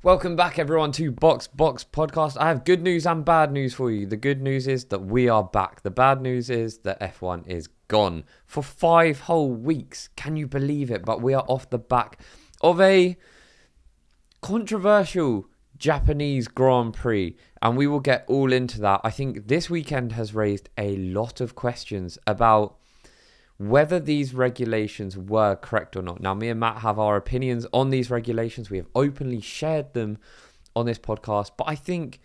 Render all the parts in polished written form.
Welcome back, everyone, to Box Podcast. I have good news and bad news for you. The good news is that we are back. The bad news is that F1 is gone for 5 whole weeks. Can you believe it? But we are off the back of a controversial Japanese Grand Prix, and we will get all into that. I think this weekend has raised a lot of questions about whether these regulations were correct or not. Now, me and Matt have our opinions on these regulations. We have openly shared them on this podcast. But I think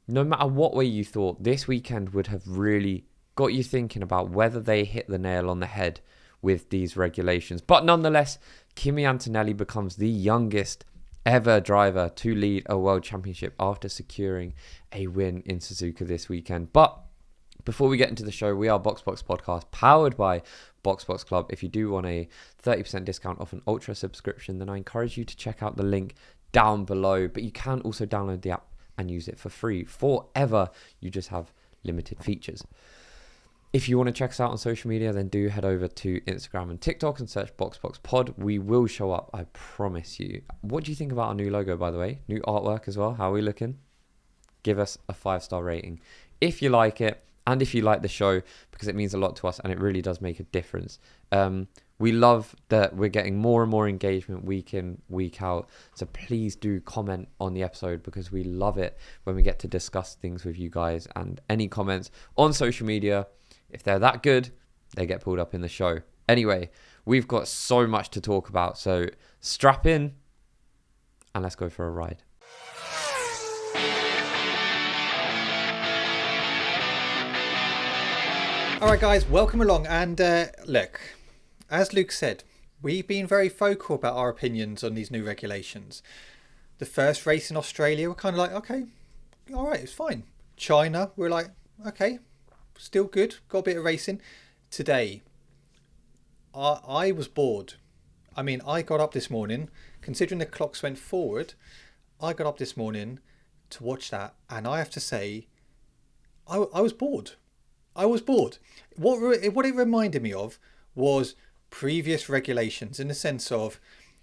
no matter what way you thought, this weekend would have really got you thinking about whether they hit the nail on the head with these regulations. But nonetheless, Kimi Antonelli becomes the youngest ever driver to lead a world championship after securing a win in Suzuka this weekend. But before we get into the show, we are Box Podcast, powered by Box Club. If you do want a 30% discount off an Ultra subscription, then I encourage you to check out the link down below. But you can also download the app and use it for free forever. You just have limited features. If you want to check us out on social media, then do head over to Instagram and TikTok and search Box Pod. We will show up, I promise you. What do you think about our new logo, by the way? New artwork as well. How are we looking? Give us a 5-star rating if you like it. And if you like the show, because it means a lot to us and it really does make a difference. We love that we're getting more and more engagement week in, week out. So please do comment on the episode, because we love it when we get to discuss things with you guys. And any comments on social media, if they're that good, they get pulled up in the show. Anyway, we've got so much to talk about. So strap in and let's go for a ride. All right, guys, welcome along. And look, as Luke said, we've been very vocal about our opinions on these new regulations. The first race in Australia, we're kind of like, okay, all right, it's fine. China, we're like, okay, still good, got a bit of racing. Today, I was bored. I mean, I got up this morning, considering the clocks went forward, I got up this morning to watch that, and I have to say, I was bored. I was bored. What it reminded me of was previous regulations, in the sense of,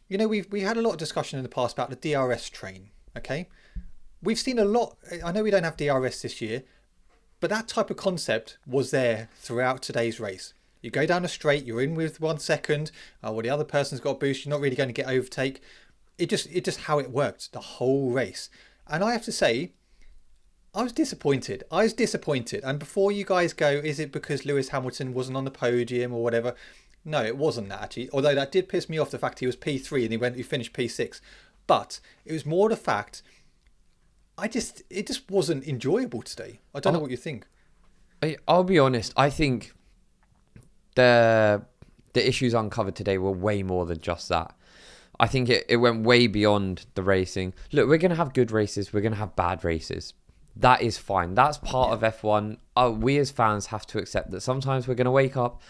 you know, we had a lot of discussion in the past about the DRS train. Okay, we've seen a lot. I know we don't have DRS this year, but that type of concept was there throughout today's race. You go down a straight, you're in with 1 second. Well, the other person's got a boost. You're not really going to get overtake. It just how it worked the whole race. And I have to say, I was disappointed. And before you guys go, is it because Lewis Hamilton wasn't on the podium or whatever? No, it wasn't that, actually. Although that did piss me off, the fact he was P3 and he finished P6. But it was more the fact, it just wasn't enjoyable today. I don't know what you think. I'll be honest. I think the issues uncovered today were way more than just that. I think it went way beyond the racing. Look, we're going to have good races. We're going to have bad races. That is fine. That's part of F1. We as fans have to accept that sometimes we're going to wake up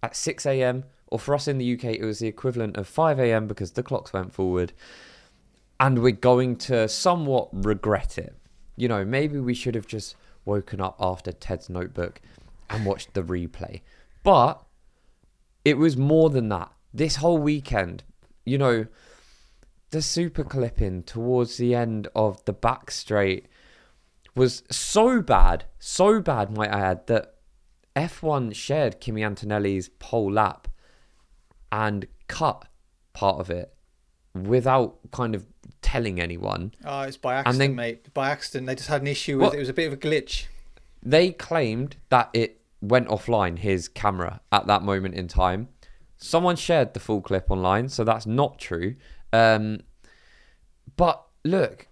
at 6 a.m. or for us in the UK, it was the equivalent of 5 a.m. because the clocks went forward. And we're going to somewhat regret it. You know, maybe we should have just woken up after Ted's Notebook and watched the replay. But it was more than that. This whole weekend, you know, the super clipping towards the end of the back straight was so bad, might I add, that F1 shared Kimi Antonelli's pole lap and cut part of it without kind of telling anyone. Oh, it's by accident, mate. By accident. They just had an issue with it. It was a bit of a glitch. They claimed that it went offline, his camera, at that moment in time. Someone shared the full clip online, so that's not true. But look,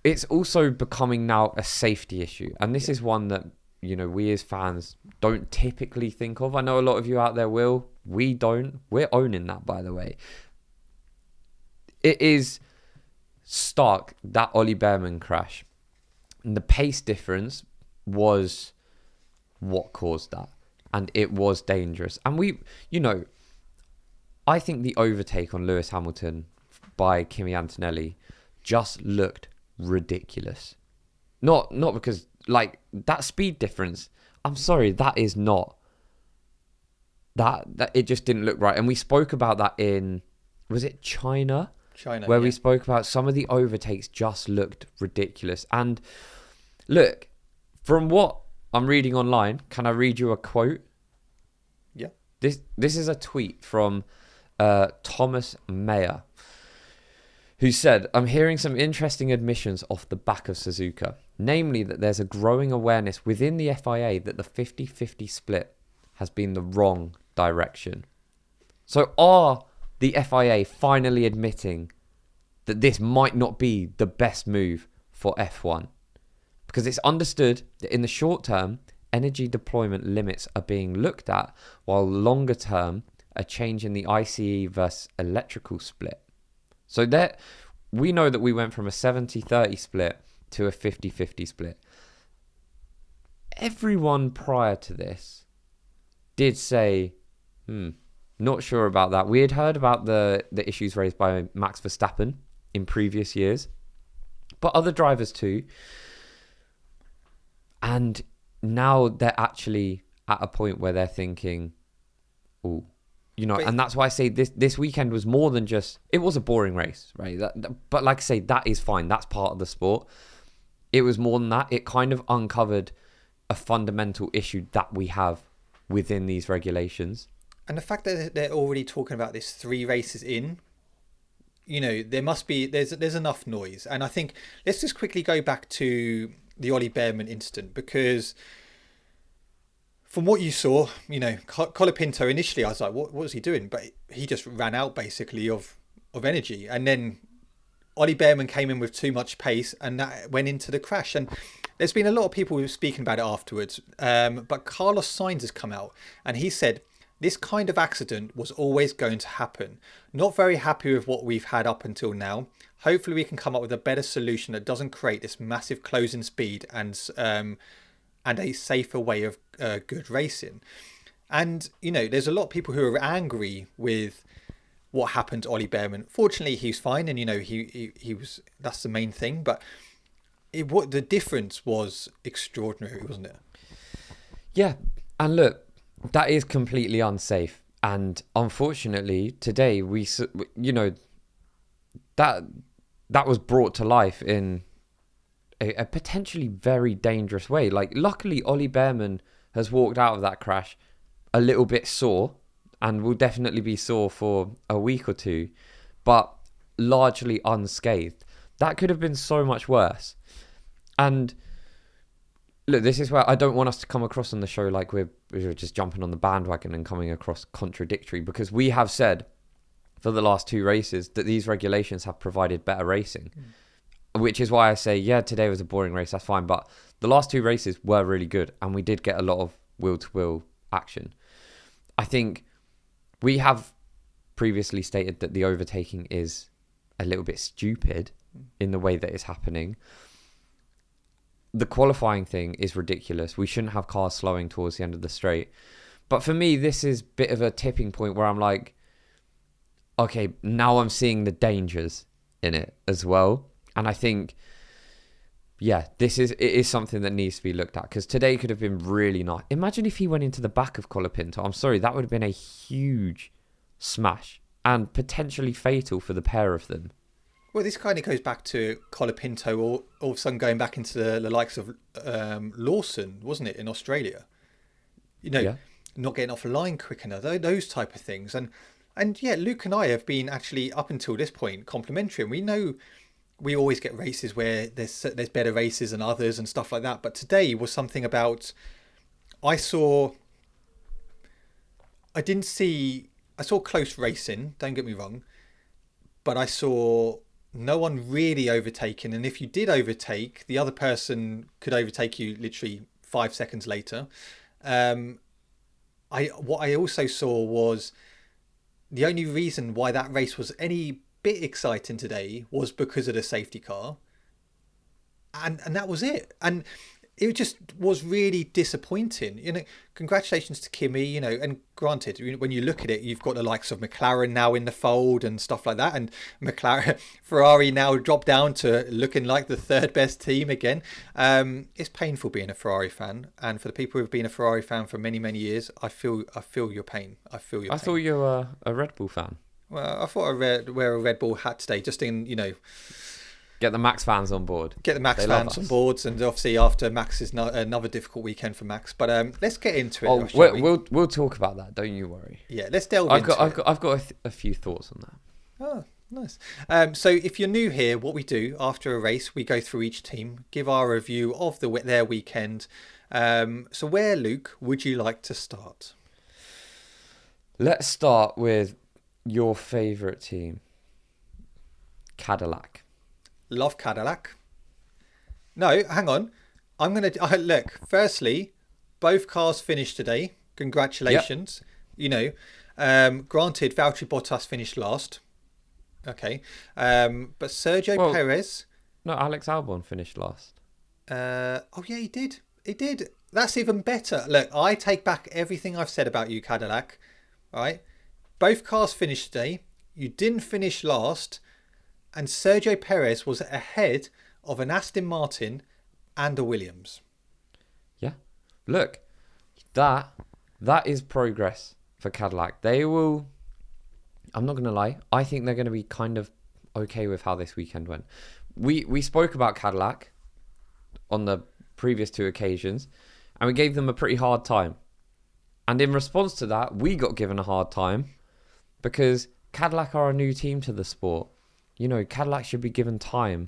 it's also becoming now a safety issue. And this is one that, you know, we as fans don't typically think of. I know a lot of you out there will. We don't. We're owning that, by the way. It is stark, that Ollie Behrman crash. And the pace difference was what caused that. And it was dangerous. And we, you know, I think the overtake on Lewis Hamilton by Kimi Antonelli just looked ridiculous. Not because, like, that speed difference, I'm sorry, that is not that it just didn't look right. And we spoke about that in, was it China? China, where yeah. we spoke about some of the overtakes just looked ridiculous. And look, from what I'm reading online, can I read you a quote? Yeah. This is a tweet from Thomas Mayer, who said, "I'm hearing some interesting admissions off the back of Suzuka, namely that there's a growing awareness within the FIA that the 50-50 split has been the wrong direction." So are the FIA finally admitting that this might not be the best move for F1? Because it's understood that in the short term, energy deployment limits are being looked at, while longer term, a change in the ICE versus electrical split. So that we know that we went from a 70-30 split to a 50-50 split. Everyone prior to this did say, not sure about that. We had heard about the issues raised by Max Verstappen in previous years, but other drivers too. And now they're actually at a point where they're thinking, oh, and that's why I say this weekend was more than just, it was a boring race, right? But like I say, that is fine. That's part of the sport. It was more than that. It kind of uncovered a fundamental issue that we have within these regulations. And the fact that they're already talking about this 3 races in, there must be, there's enough noise. And I think let's just quickly go back to the Ollie Behrman incident, because from what you saw, Colapinto, initially I was like, what was he doing? But he just ran out basically of energy. And then Ollie Behrman came in with too much pace and that went into the crash. And there's been a lot of people who were speaking about it afterwards. But Carlos Sainz has come out and he said, this kind of accident was always going to happen. Not very happy with what we've had up until now. Hopefully we can come up with a better solution that doesn't create this massive closing speed and a safer way of good racing. And, there's a lot of people who are angry with what happened to Ollie Behrman. Fortunately, he's fine. And, he was, that's the main thing. But the difference was extraordinary, wasn't it? Yeah. And look, that is completely unsafe. And unfortunately, today, that was brought to life in a potentially very dangerous way. Like, luckily, Ollie Behrman has walked out of that crash a little bit sore and will definitely be sore for a week or two, but largely unscathed. That could have been so much worse. And look, this is where I don't want us to come across on the show like we're just jumping on the bandwagon and coming across contradictory, because we have said for the last 2 races that these regulations have provided better racing. Which is why I say, yeah, today was a boring race, that's fine. But the last 2 races were really good and we did get a lot of wheel-to-wheel action. I think we have previously stated that the overtaking is a little bit stupid in the way that it's happening. The qualifying thing is ridiculous. We shouldn't have cars slowing towards the end of the straight. But for me, this is a bit of a tipping point where I'm like, okay, now I'm seeing the dangers in it as well. And I think, yeah, it is something that needs to be looked at, because today could have been really nice. Imagine if he went into the back of Colapinto. I'm sorry, that would have been a huge smash and potentially fatal for the pair of them. Well, this kind of goes back to Colapinto all of a sudden going back into the likes of Lawson, wasn't it, in Australia? Not getting off the line quick enough, those type of things. And yeah, Luke and I have been actually, up until this point, complimentary. And we know we always get races where there's better races than others and stuff like that. But today was something about, I saw close racing, don't get me wrong, but I saw no one really overtaking. And if you did overtake, the other person could overtake you literally 5 seconds later. What I also saw was the only reason why that race was any bit exciting today was because of the safety car, and that was it. And it just was really disappointing. Congratulations to Kimi, and granted, when you look at it, you've got the likes of McLaren now in the fold and stuff like that, and Ferrari now dropped down to looking like the 3rd best team again. It's painful being a Ferrari fan, and for the people who've been a Ferrari fan for many, many years, I feel your pain. I thought you were a Red Bull fan. Well, I thought I'd wear a Red Bull hat today, just in, Get the Max fans on board. get the Max They love fans on us. board, and obviously after Max is another difficult weekend for Max. But let's get into it. Oh, shall we? we'll talk about that. Don't you worry. Yeah, let's delve I've into got it. I've got a few thoughts on that. Oh, nice. So if you're new here, what we do after a race, we go through each team, give our review of their weekend. So where, Luke, would you like to start? Let's start with your favourite team, Cadillac. Love Cadillac. No, hang on. I'm going to... look, firstly, both cars finished today. Congratulations. Yep. Granted, Valtteri Bottas finished last. Okay. But Sergio Perez... No, Alex Albon finished last. Oh, yeah, he did. He did. That's even better. Look, I take back everything I've said about you, Cadillac. Right? Both cars finished today. You didn't finish last. And Sergio Perez was ahead of an Aston Martin and a Williams. Yeah. Look, that is progress for Cadillac. They will... I'm not going to lie. I think they're going to be kind of okay with how this weekend went. We spoke about Cadillac on the previous two occasions, and we gave them a pretty hard time. And in response to that, we got given a hard time because Cadillac are a new team to the sport. Cadillac should be given time.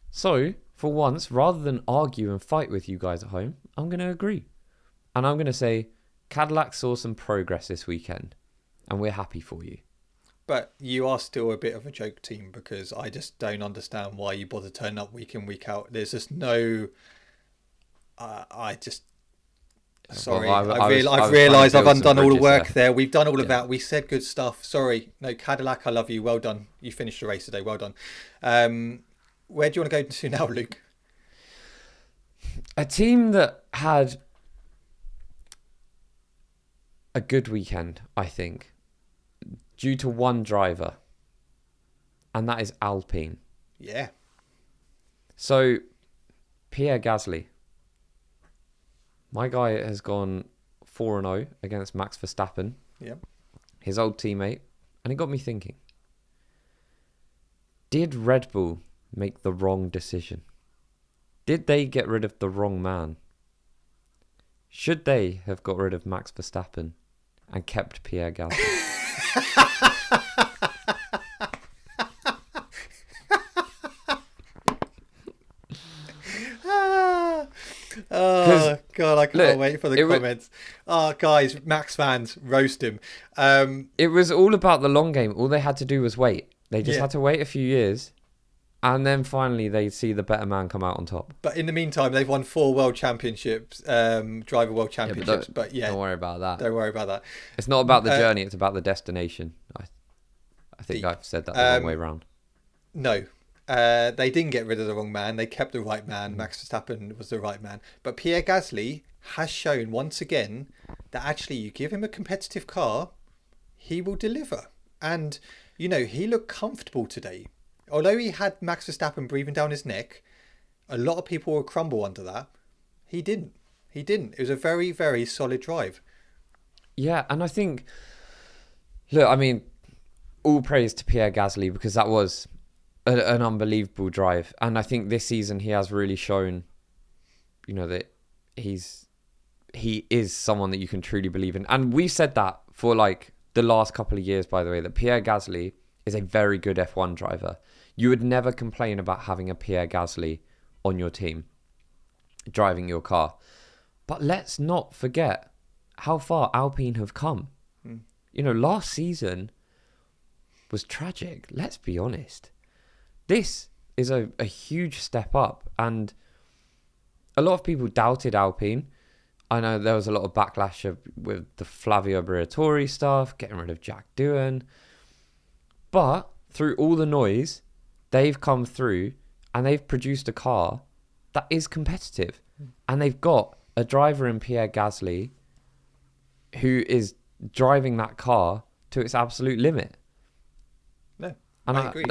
So, for once, rather than argue and fight with you guys at home, I'm going to agree. And I'm going to say Cadillac saw some progress this weekend, and we're happy for you. But you are still a bit of a joke team because I just don't understand why you bother turning up week in, week out. There's just no... Sorry, Well, I've realised I've undone all the work there. We've done all of that. We said good stuff. Sorry. No, Cadillac, I love you. Well done. You finished the race today. Well done. Where do you want to go to now, Luke? A team that had a good weekend, I think, due to one driver, and that is Alpine. Yeah. So, Pierre Gasly. My guy has gone 4-0 against Max Verstappen, his old teammate, and it got me thinking. Did Red Bull make the wrong decision? Did they get rid of the wrong man? Should they have got rid of Max Verstappen and kept Pierre Gasly? Oh God, I can't wait for the comments. Guys, Max fans, roast him. It was all about the long game. All they had to do was wait. They just had to wait a few years, and then finally they see the better man come out on top. But in the meantime, they've won 4 world championships, driver world championships. But don't worry about that. Don't worry about that. It's not about the journey; it's about the destination. I think I've said that the wrong way round. No. They didn't get rid of the wrong man. They kept the right man. Max Verstappen was the right man. But Pierre Gasly has shown once again that actually you give him a competitive car, he will deliver. And, he looked comfortable today. Although he had Max Verstappen breathing down his neck, a lot of people will crumble under that. He didn't. It was a very, very solid drive. Yeah, and I think, look, I mean, all praise to Pierre Gasly because that was an unbelievable drive, and I think this season he has really shown, that he is someone that you can truly believe in. And we've said that for the last couple of years, by the way, that Pierre Gasly is a very good F1 driver. You would never complain about having a Pierre Gasly on your team driving your car. But let's not forget how far Alpine have come. Last season was tragic. Let's be honest. This is a huge step up, and a lot of people doubted Alpine. I know there was a lot of backlash with the Flavio Briatore stuff, getting rid of Jack Doohan. But through all the noise, they've come through and they've produced a car that is competitive. And they've got a driver in Pierre Gasly who is driving that car to its absolute limit. No, and I agree.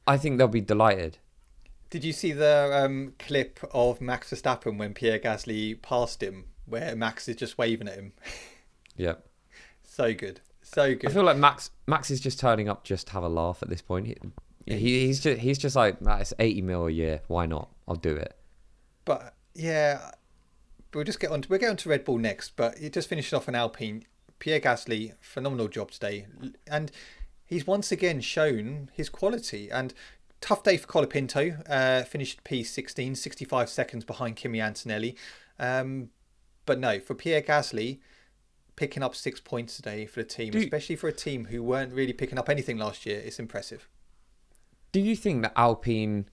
I think they'll be delighted. Did you see the clip of Max Verstappen when Pierre Gasly passed him, where Max is just waving at him? Yeah. So good. So I good. feel like Max is just turning up just to have a laugh at this point. He's just like, nah, it's 80 mil a year. Why not? I'll do it. But yeah, we'll get on to Red Bull next. But it just finished off an Alpine. Pierre Gasly, phenomenal job today, and he's once again shown his quality. And tough day for Colapinto. Finished P16, 65 seconds behind Kimi Antonelli. But no, for Pierre Gasly, picking up 6 points today for the team, especially for a team who weren't really picking up anything last year, it's impressive. Do you think that Alpine,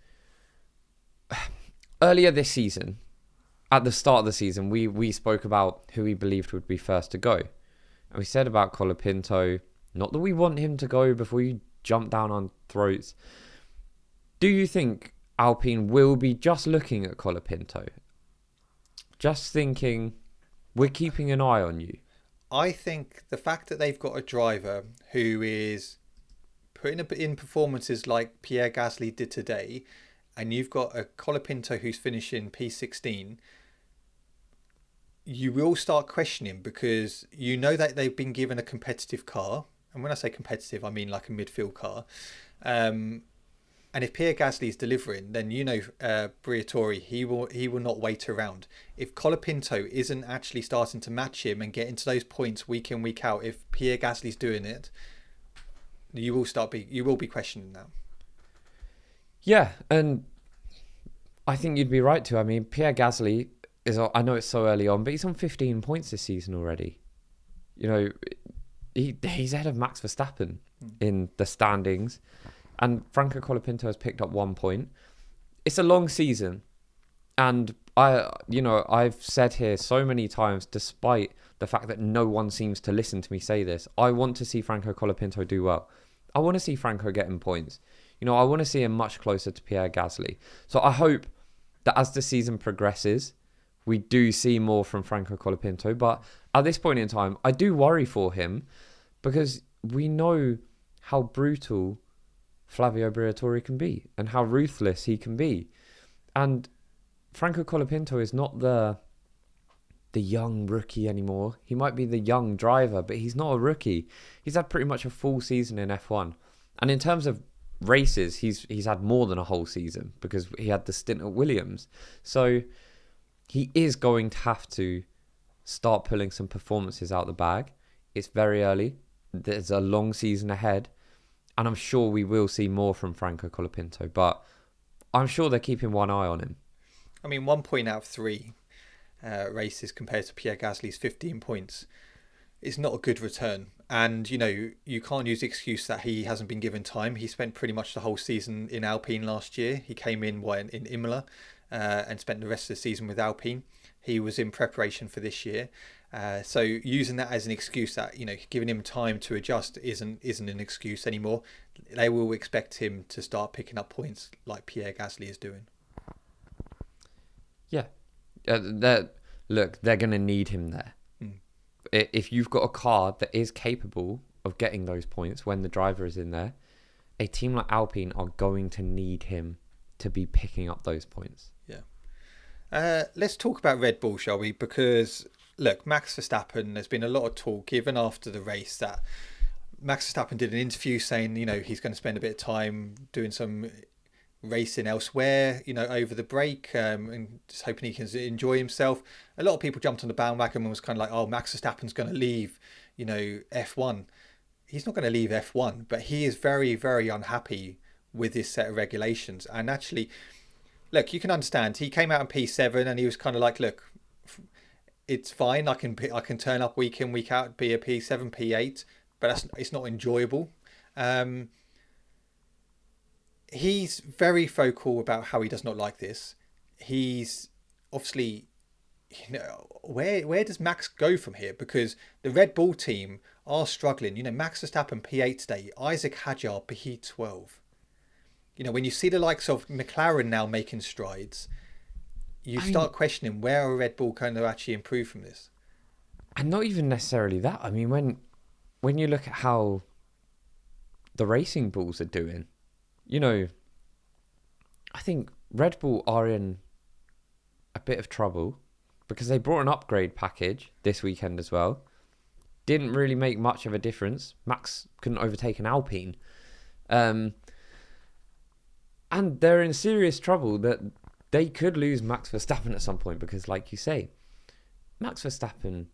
earlier this season, at the start of the season, we spoke about who we believed would be first to go. And we said about Colapinto, not that we want him to go before you jump down on throats. Do you think Alpine will be just looking at Colapinto? Just thinking, we're keeping an eye on you? I think the fact that they've got a driver who is putting in performances like Pierre Gasly did today, and you've got a Colapinto who's finishing P16, you will start questioning, because you know that they've been given a competitive car. And when I say competitive, I mean like a midfield car. And if Pierre Gasly is delivering, then you know Briatore, he will not wait around. If Colapinto isn't actually starting to match him and get into those points week in, week out, if Pierre Gasly's doing it, you will be questioning that. Yeah, and I think you'd be right to. I mean, Pierre Gasly is, I know it's so early on, but he's on 15 points this season already. You know, he's ahead of Max Verstappen in the standings. And Franco Colapinto has picked up 1 point. It's a long season. And I've said here so many times, despite the fact that no one seems to listen to me say this, I want to see Franco Colapinto do well. I want to see Franco getting points. I want to see him much closer to Pierre Gasly. So I hope that as the season progresses, we do see more from Franco Colapinto. But at this point in time, I do worry for him, because we know how brutal Flavio Briatore can be and how ruthless he can be. And Franco Colapinto is not the young rookie anymore. He might be the young driver, but he's not a rookie. He's had pretty much a full season in F1. And in terms of races, he's had more than a whole season, because he had the stint at Williams. So he is going to have to start pulling some performances out the bag. It's very early. There's a long season ahead. And I'm sure we will see more from Franco Colapinto, but I'm sure they're keeping one eye on him. I mean, 1 point out of 3 races compared to Pierre Gasly's 15 points is not a good return. And, you can't use the excuse that he hasn't been given time. He spent pretty much the whole season in Alpine last year. He came in in Imola and spent the rest of the season with Alpine. He was in preparation for this year. So using that as an excuse that, giving him time to adjust isn't an excuse anymore. They will expect him to start picking up points like Pierre Gasly is doing. Yeah. They're going to need him there. If you've got a car that is capable of getting those points when the driver is in there, a team like Alpine are going to need him to be picking up those points. Yeah. Let's talk about Red Bull, shall we? Because look, Max Verstappen, there's been a lot of talk even after the race that Max Verstappen did an interview saying, he's going to spend a bit of time doing some racing elsewhere, over the break, and just hoping he can enjoy himself. A lot of people jumped on the bandwagon and was kind of like, oh, Max Verstappen's going to leave, F1. He's not going to leave F1, but he is very, very unhappy with this set of regulations. And actually, look, you can understand. He came out in P7 and he was kind of like, look, it's fine. I can turn up week in, week out, be a P7, P8, but it's not enjoyable. He's very vocal about how he does not like this. He's obviously, where does Max go from here? Because the Red Bull team are struggling. Max Verstappen P8 today, Isaac Hadjar P12. When you see the likes of McLaren now making strides, you start questioning where are Red Bull going to actually improve from this. And not even necessarily that. I mean, when you look at how the racing bulls are doing, I think Red Bull are in a bit of trouble because they brought an upgrade package this weekend as well. didn't really make much of a difference. Max couldn't overtake an Alpine. And they're in serious trouble that they could lose Max Verstappen at some point because, like you say, Max Verstappen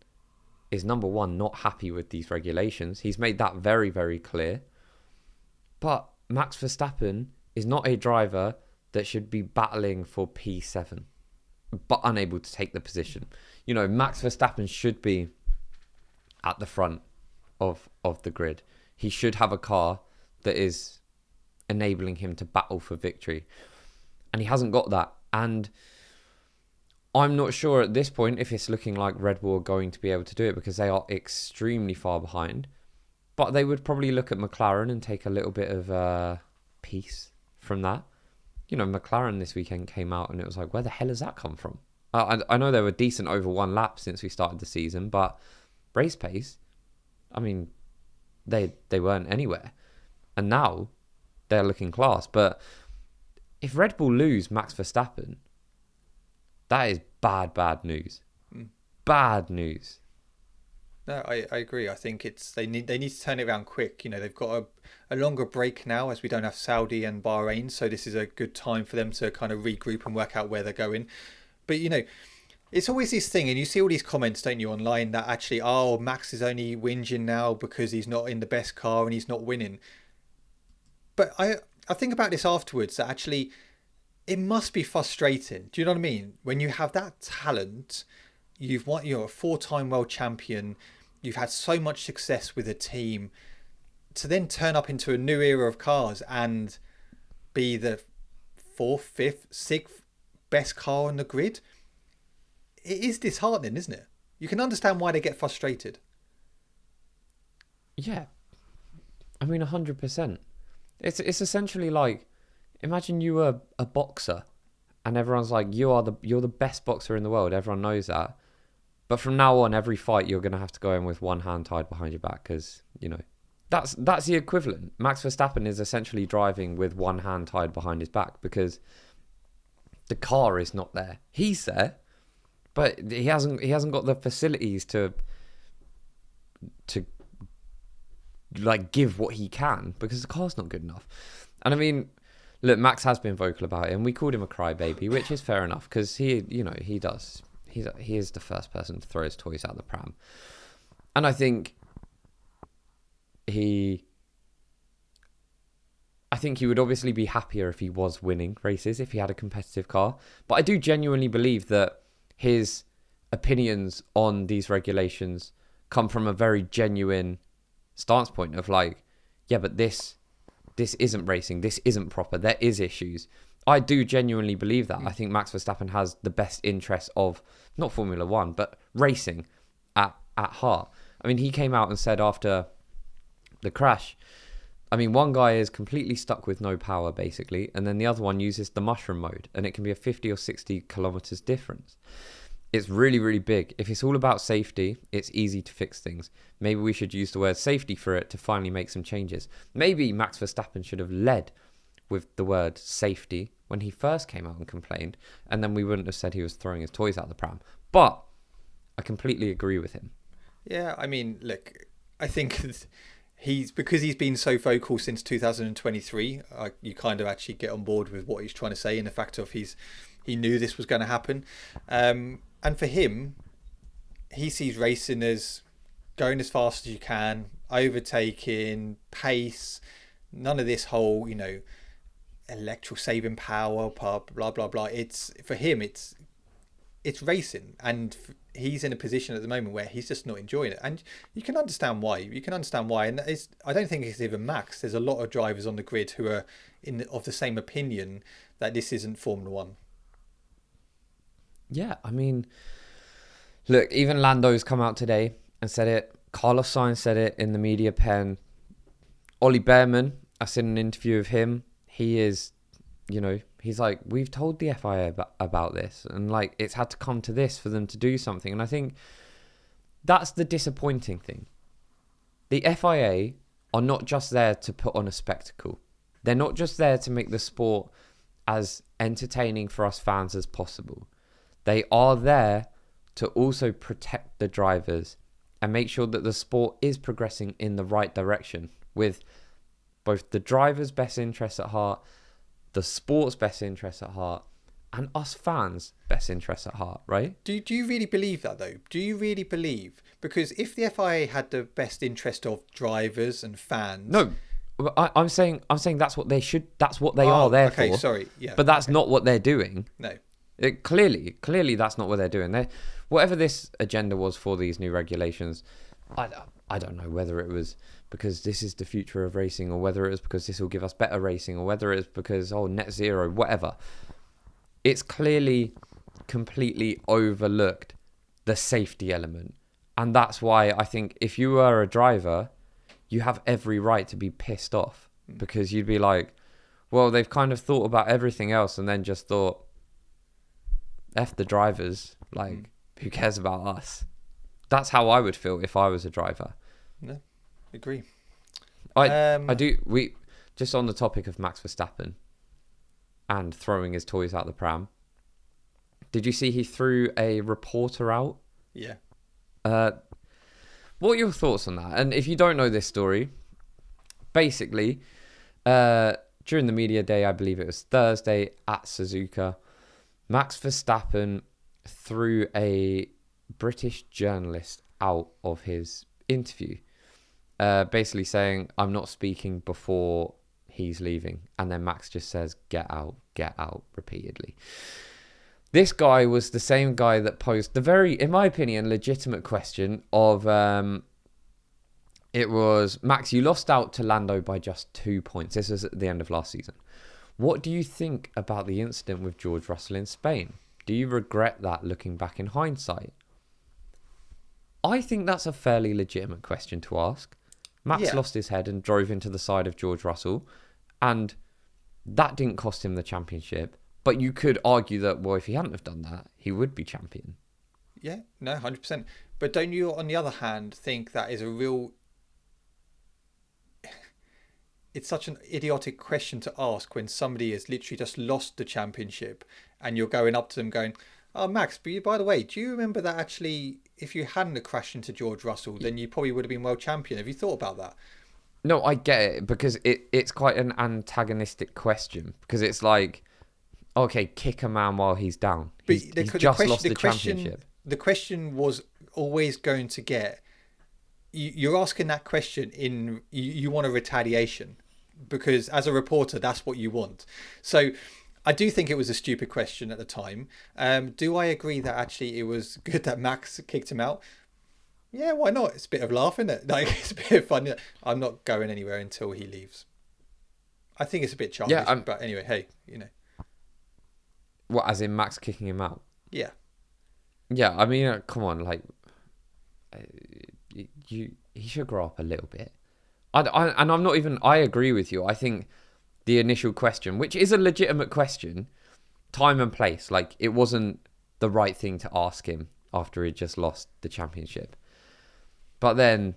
is, number one, not happy with these regulations. He's made that very, very clear. But Max Verstappen is not a driver that should be battling for P7, but unable to take the position. You know, Max Verstappen should be at the front of the grid. He should have a car that is enabling him to battle for victory. And he hasn't got that. And I'm not sure at this point if it's looking like Red Bull are going to be able to do it because they are extremely far behind. But they would probably look at McLaren and take a little bit of peace from that. You know, McLaren this weekend came out and it was like, where the hell has that come from? I know they were decent over one lap since we started the season, but race pace, I mean, they weren't anywhere. And now they're looking class. But if Red Bull lose Max Verstappen, that is bad news. Bad news. No, I agree. I think they need to turn it around quick. You know, they've got a longer break now as we don't have Saudi and Bahrain, so this is a good time for them to kind of regroup and work out where they're going. But, you know, it's always this thing, and you see all these comments, don't you, online that actually, oh, Max is only whinging now because he's not in the best car and he's not winning. But I think about this afterwards, that actually it must be frustrating. Do you know what I mean? When you have that talent, you're a 4-time world champion, you've had so much success with a team, to then turn up into a new era of cars and be the 4th, 5th, 6th best car on the grid, it is disheartening, isn't it? You can understand why they get frustrated. Yeah. I mean, 100%. It's essentially like, imagine you were a boxer and everyone's like, you're the best boxer in the world. Everyone knows that. But from now on, every fight, you're going to have to go in with one hand tied behind your back because, you know, that's the equivalent. Max Verstappen is essentially driving with one hand tied behind his back because the car is not there. He's there, but he hasn't got the facilities to like give what he can because the car's not good enough. And I mean, look, Max has been vocal about it, and we called him a crybaby, which is fair enough because he is the first person to throw his toys out the pram. And I think he would obviously be happier if he was winning races, if he had a competitive car. But I do genuinely believe that his opinions on these regulations come from a very genuine stance point of like, yeah, but this isn't racing, this isn't proper, there is issues. I do genuinely believe that. I think Max Verstappen has the best interests of, not Formula One, but racing at heart. I mean, he came out and said after the crash, I mean, one guy is completely stuck with no power, basically, and then the other one uses the mushroom mode, and it can be a 50 or 60 kilometers difference. It's really, really big. If it's all about safety, it's easy to fix things. Maybe we should use the word safety for it to finally make some changes. Maybe Max Verstappen should have led with the word safety when he first came out and complained, and then we wouldn't have said he was throwing his toys out the pram. But I completely agree with him. Yeah, I mean, look, I think because he's been so vocal since 2023, you kind of actually get on board with what he's trying to say, and the fact of he knew this was going to happen. And for him, he sees racing as going as fast as you can, overtaking, pace, none of this whole, you know, electrical saving power, blah, blah, blah. For him, it's racing. And he's in a position at the moment where he's just not enjoying it. And you can understand why. And I don't think it's even Max. There's a lot of drivers on the grid who are of the same opinion that this isn't Formula One. Yeah, I mean, look, even Lando's come out today and said it. Carlos Sainz said it in the media pen. Ollie Behrman, I've seen an interview of him. He is, you know, he's like, we've told the FIA about this, and like, it's had to come to this for them to do something. And I think that's the disappointing thing. The FIA are not just there to put on a spectacle. They're not just there to make the sport as entertaining for us fans as possible. They are there to also protect the drivers and make sure that the sport is progressing in the right direction with both the driver's best interests at heart, the sport's best interests at heart, and us fans' best interests at heart, right? Do you really believe that though? Do you really believe? Because if the FIA had the best interest of drivers and fans, No, I'm saying that's what they should. That's what they are there for. Okay, sorry, yeah. But that's not what they're doing. No. Clearly, that's not what they're doing. Whatever this agenda was for these new regulations, I don't know whether it was because this is the future of racing, or whether it was because this will give us better racing, or whether it's because net zero, whatever. It's clearly completely overlooked the safety element. And that's why I think if you were a driver, you have every right to be pissed off, because you'd be like, well, they've kind of thought about everything else and then just thought, F the drivers, like, who cares about us? That's how I would feel if I was a driver. No, agree. I do. We just on the topic of Max Verstappen and throwing his toys out the pram. Did you see he threw a reporter out? Yeah. What are your thoughts on that? And if you don't know this story, basically, during the media day, I believe it was Thursday at Suzuka, Max Verstappen threw a British journalist out of his interview, basically saying, I'm not speaking before he's leaving. And then Max just says, get out, repeatedly. This guy was the same guy that posed the very, in my opinion, legitimate question of, it was, Max, you lost out to Lando by just 2 points. This was at the end of last season. What do you think about the incident with George Russell in Spain? Do you regret that looking back in hindsight? I think that's a fairly legitimate question to ask. Max lost his head and drove into the side of George Russell, and that didn't cost him the championship. But you could argue that, well, if he hadn't have done that, he would be champion. Yeah, no, 100%. But don't you, on the other hand, think that is a real... It's such an idiotic question to ask when somebody has literally just lost the championship and you're going up to them going, oh, Max, but by the way, do you remember that actually, if you hadn't have crashed into George Russell, then you probably would have been world champion? Have you thought about that? No, I get it, because it's quite an antagonistic question, because it's like, okay, kick a man while he's down. He's just lost the championship. The question was always going to get... You're asking that question in... You want a retaliation, because as a reporter, that's what you want. So I do think it was a stupid question at the time. Do I agree that actually it was good that Max kicked him out? Yeah, why not? It's a bit of laugh, isn't it? Like, it's a bit of fun. I'm not going anywhere until he leaves. I think it's a bit childish, but anyway, hey, you know. What, as in Max kicking him out? Yeah. Yeah, I mean, come on, like, he should grow up a little bit. And I'm not even, I agree with you. I think the initial question, which is a legitimate question, time and place, like, it wasn't the right thing to ask him after he just lost the championship. But then,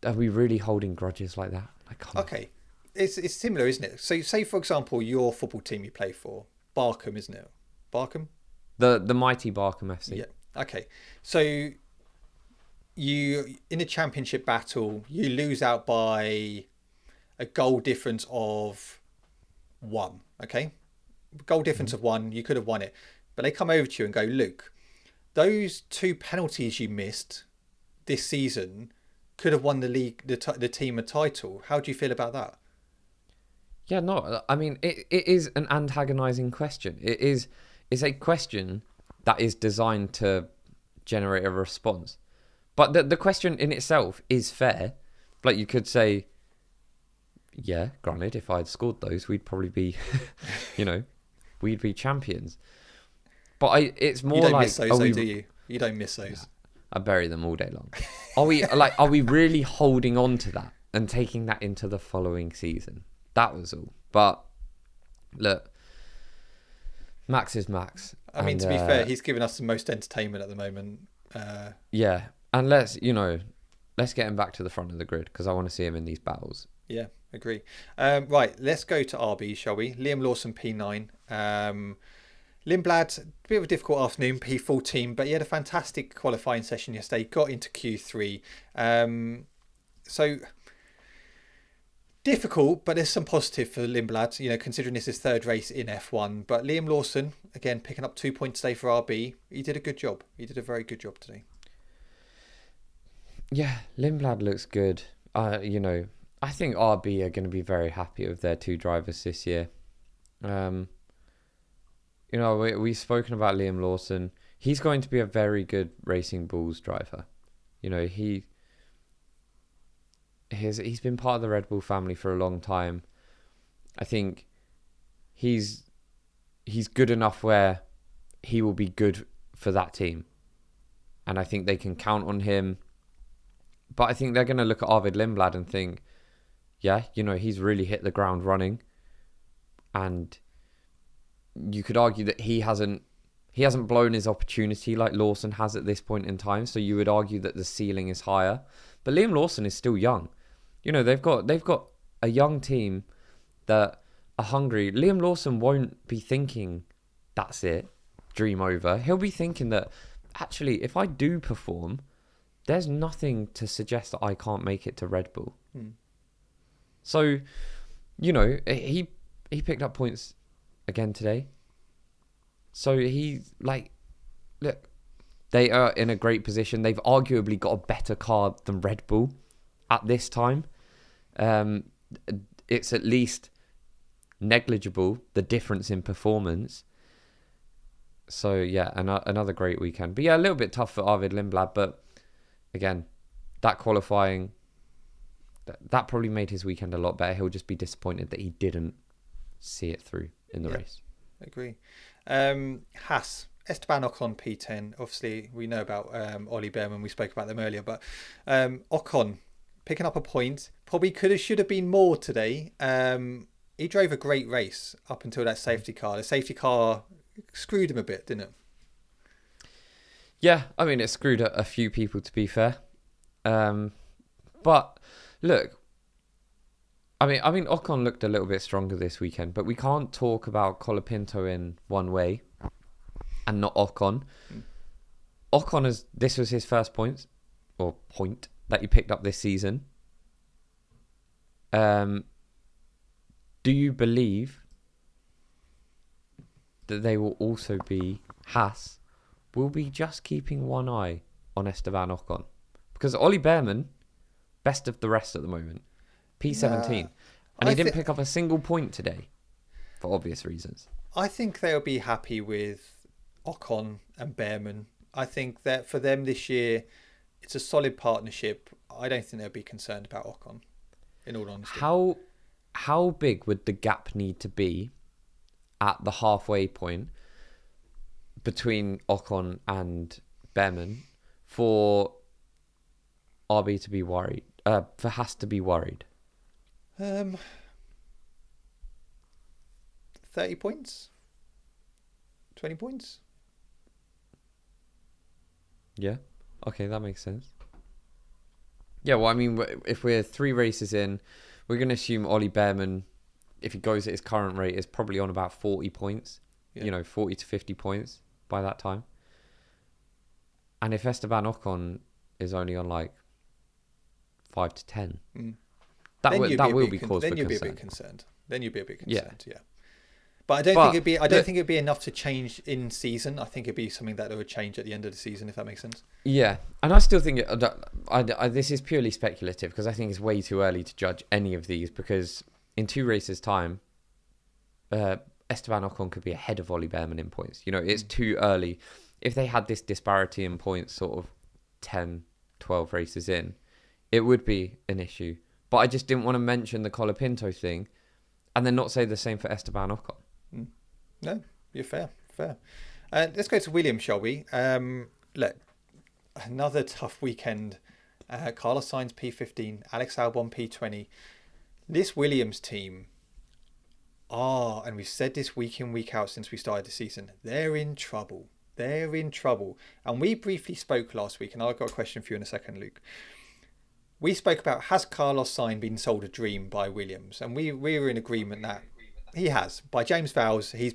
are we really holding grudges like that? Like, come on. Okay. It's similar, isn't it? So say, for example, your football team you play for, Barkham, isn't it? Barkham? The mighty Barkham FC. Yeah. Okay. So you, in a championship battle, you lose out by a goal difference of 1. Okay. Goal difference of 1. You could have won it. But they come over to you and go, Luke, those 2 penalties you missed this season could have won the league, the team a title. How do you feel about that? Yeah, no, I mean, it is an antagonizing question. It's a question that is designed to generate a response. But the question in itself is fair. Like, you could say, yeah, granted, if I'd scored those, we'd probably be, we'd be champions. But it's more like... You don't miss those, though, do you? You don't miss those. Yeah, I bury them all day long. Are we really holding on to that and taking that into the following season? That was all. But look, Max is Max. I mean, to be fair, he's given us the most entertainment at the moment. Yeah, and let's get him back to the front of the grid, because I want to see him in these battles. Yeah, agree. Right, let's go to RB, shall we? Liam Lawson P9. Lindblad, a bit of a difficult afternoon, P14, but he had a fantastic qualifying session yesterday, got into Q3. So difficult, but there's some positive for Lindblad, considering this is his third race in F1. But Liam Lawson, again, picking up 2 points today for RB. He did a good job. He did a very good job today. Yeah, Lindblad looks good. I think RB are going to be very happy with their 2 drivers this year. We've spoken about Liam Lawson. He's going to be a very good Racing Bulls driver. He's been part of the Red Bull family for a long time. I think he's good enough where he will be good for that team. And I think they can count on him. But I think they're going to look at Arvid Lindblad and think, yeah, he's really hit the ground running. And you could argue that he hasn't blown his opportunity like Lawson has at this point in time. So you would argue that the ceiling is higher. But Liam Lawson is still young. They've got a young team that are hungry. Liam Lawson won't be thinking, that's it, dream over. He'll be thinking that, actually, if I do perform, there's nothing to suggest that I can't make it to Red Bull. So, he picked up points again today. So look, they are in a great position. They've arguably got a better car than Red Bull at this time. It's at least negligible, the difference in performance. So yeah, another great weekend. But yeah, a little bit tough for Arvid Lindblad, but again, that qualifying, that probably made his weekend a lot better. He'll just be disappointed that he didn't see it through in the race. I agree. Haas, Esteban Ocon P10. Obviously, we know about Ollie Behrman. We spoke about them earlier, but Ocon picking up a point. Probably should have been more today. He drove a great race up until that safety car. The safety car screwed him a bit, didn't it? Yeah, I mean, it screwed a few people, to be fair. But look, I mean, Ocon looked a little bit stronger this weekend, but we can't talk about Colapinto in one way and not Ocon. Ocon, this was his first point that he picked up this season. Do you believe that they will also be, Haas will be just keeping one eye on Esteban Ocon? Because Ollie Behrman, best of the rest at the moment. P17. And he didn't pick up a single point today, for obvious reasons. I think they'll be happy with Ocon and Behrman. I think that for them this year, it's a solid partnership. I don't think they'll be concerned about Ocon, in all honesty. How big would the gap need to be at the halfway point between Ocon and Behrman for RB to be worried? For Haas to be worried? 30 points? 20 points? Yeah. Okay, that makes sense. Yeah, well, I mean, if we're 3 races in, we're going to assume Ollie Behrman, if he goes at his current rate, is probably on about 40 points. Yeah. 40 to 50 points by that time. And if Esteban Ocon is only on 5 to 10, that will be cause for concern. Then you'll be a bit concerned. Yeah. But I don't think it'd be enough to change in season. I think it'd be something that would change at the end of the season, if that makes sense. Yeah, and I still think this is purely speculative because I think it's way too early to judge any of these because in 2 races' time, Esteban Ocon could be ahead of Ollie Behrman in points. It's too early. If they had this disparity in points sort of 10, 12 races in, it would be an issue. But I just didn't want to mention the Colapinto thing and then not say the same for Esteban Ocon. No, you're fair. Let's go to Williams, shall we? Look, another tough weekend. Carlos Sainz P15, Alex Albon P20. This Williams team and we've said this week in, week out since we started the season, they're in trouble. And we briefly spoke last week, and I've got a question for you in a second, Luke. We spoke about, has Carlos Sainz been sold a dream by Williams? And we were in agreement that He has. By James Vowles, he's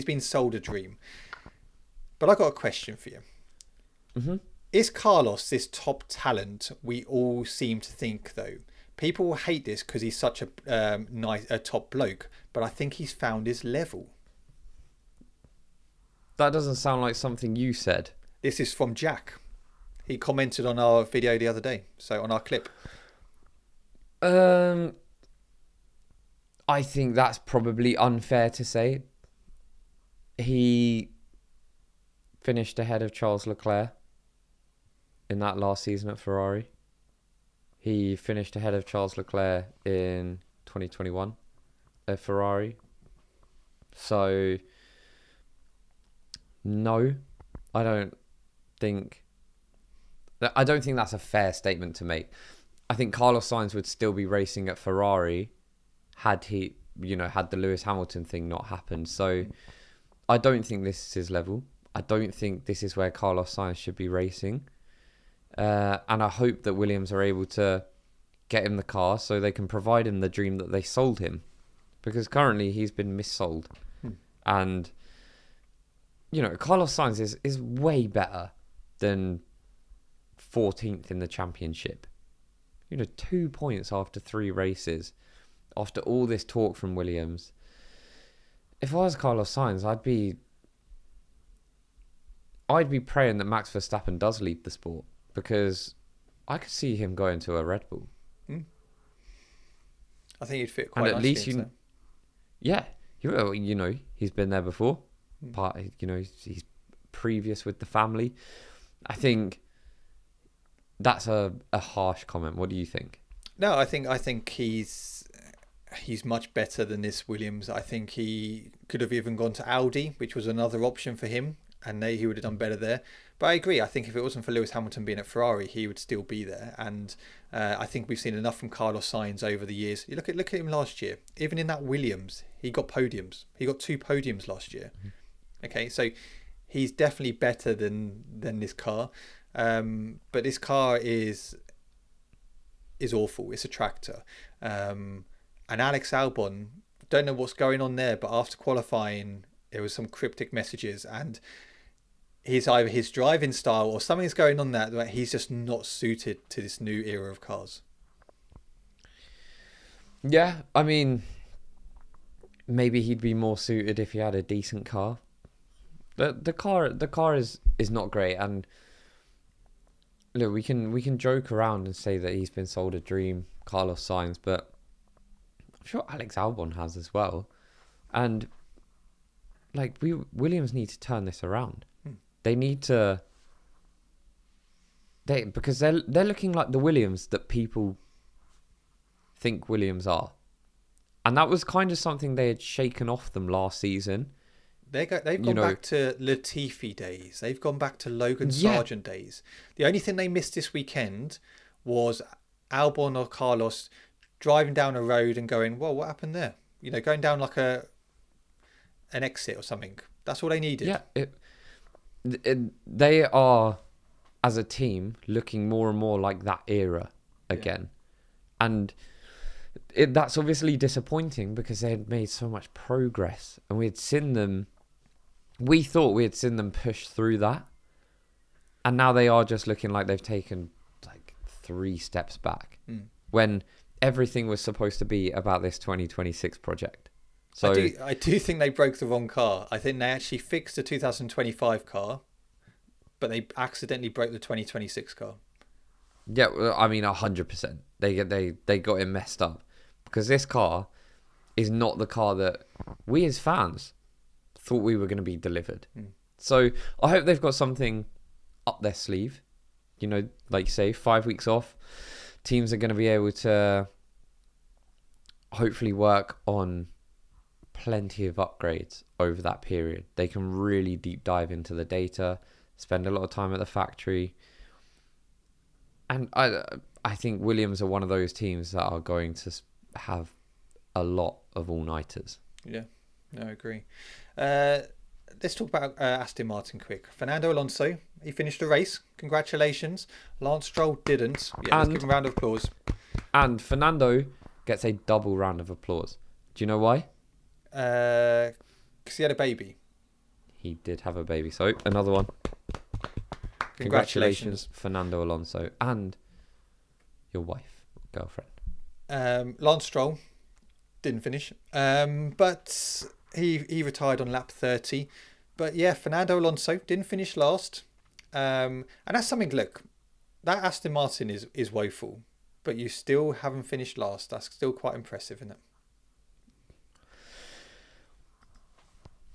been sold a dream. But I got a question for you. Mm-hmm. Is Carlos this top talent we all seem to think, though? People will hate this because he's such a top bloke, but I think he's found his level. That doesn't sound like something you said. This is from Jack. He commented on our video the other day, so on our clip. I think that's probably unfair to say. He finished ahead of Charles Leclerc in that last season at Ferrari. He finished ahead of Charles Leclerc in 2021 at Ferrari. So, no, I don't think that's a fair statement to make. I think Carlos Sainz would still be racing at Ferrari had the Lewis Hamilton thing not happened. So I don't think this is his level. I don't think this is where Carlos Sainz should be racing. And I hope that Williams are able to get him the car so they can provide him the dream that they sold him. Because currently he's been missold. And, Carlos Sainz is way better than 14th in the championship. 2 points after 3 races. After all this talk from Williams. If I was Carlos Sainz, I'd be praying that Max Verstappen does leave the sport, because I could see him going to a Red Bull. I think he'd fit quite and at nicely least yeah, he's been there before. But he's previous with the family. I think that's a harsh comment. What do you think? No, I think he's much better than this Williams. I think he could have even gone to Audi, which was another option for him, and he would have done better there. But I agree. I think if it wasn't for Lewis Hamilton being at Ferrari, he would still be there. And I think we've seen enough from Carlos Sainz over the years. You look at him last year. Even in that Williams, he got podiums. He got 2 podiums last year. Okay, so he's definitely better than this car. But this car is awful. It's a tractor. And Alex Albon, don't know what's going on there, but after qualifying, there was some cryptic messages, and either his driving style or something's going on that he's just not suited to this new era of cars. Yeah, I mean, maybe he'd be more suited if he had a decent car. The car is not great, and look, we can joke around and say that he's been sold a dream, Carlos Sainz, but I'm sure Alex Albon has as well. And Williams need to turn this around. They need to. Because they're looking like the Williams that people think Williams are, and that was kind of something they had shaken off them last season. They've gone back to Latifi days. They've gone back to Logan Sargent days. The only thing they missed this weekend was Albon or Carlos driving down a road and going, "Whoa, what happened there?" Going down like an exit or something. That's all they needed. Yeah, they are, as a team, looking more and more like that era again. Yeah. And that's obviously disappointing because they had made so much progress, and we thought we had seen them push through that, and now they are just looking like they've taken 3 steps back when everything was supposed to be about this 2026 project. So I do think they broke the wrong car. I think they actually fixed the 2025 car, but they accidentally broke the 2026 car. Yeah, I mean 100%. They got it messed up, because this car is not the car that we as fans thought we were going to be delivered. So I hope they've got something up their sleeve. Like you say, 5 weeks off. Teams are going to be able to hopefully work on plenty of upgrades over that period. They can really deep dive into the data, spend a lot of time at the factory. And I think Williams are one of those teams that are going to have a lot of all-nighters. Yeah, no, I agree. Let's talk about Aston Martin quick. Fernando Alonso, he finished the race. Congratulations. Lance Stroll didn't. Yeah, let's give him a round of applause. And Fernando gets a double round of applause. Do you know why? Because he had a baby. He did have a baby. So, another one. Congratulations, Fernando Alonso, and your wife, girlfriend. Lance Stroll didn't finish, but he retired on lap 30. But yeah, Fernando Alonso didn't finish last, and that's something. Look, that Aston Martin is woeful, but you still haven't finished last. That's still quite impressive, isn't it?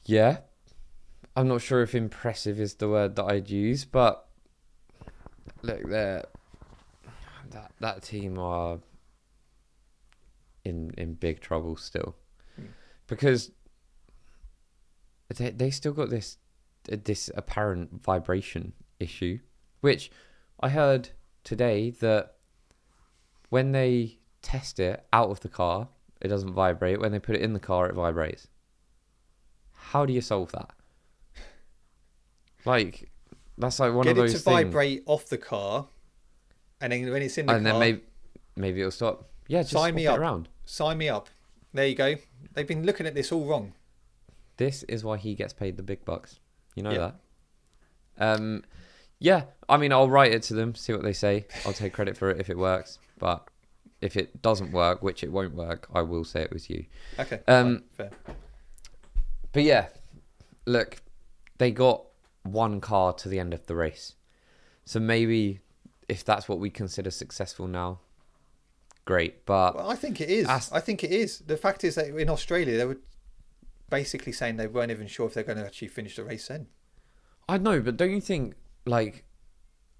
Yeah, I'm not sure if impressive is the word that I'd use, but look, that team are in big trouble still, because they still got this apparent vibration issue, which I heard today that when they test it out of the car, it doesn't vibrate. When they put it in the car, it vibrates. How do you solve that? Like, that's like one of those things. Get it to vibrate off the car, and then when it's in the car... And then maybe it'll stop. Yeah, just swap it around. Sign me up. There you go. They've been looking at this all wrong. This is why he gets paid the big bucks. You know that? Yeah, I mean, I'll write it to them, see what they say. I'll take credit for it if it works. But if it doesn't work, which it won't work, I will say it was you. Okay, fine, fair. But yeah, look, they got one car to the end of the race. So maybe if that's what we consider successful now, great. But well, I think it is. I think it is. The fact is that in Australia, they were basically saying they weren't even sure if they're going to actually finish the race then. I know, but don't you think, like,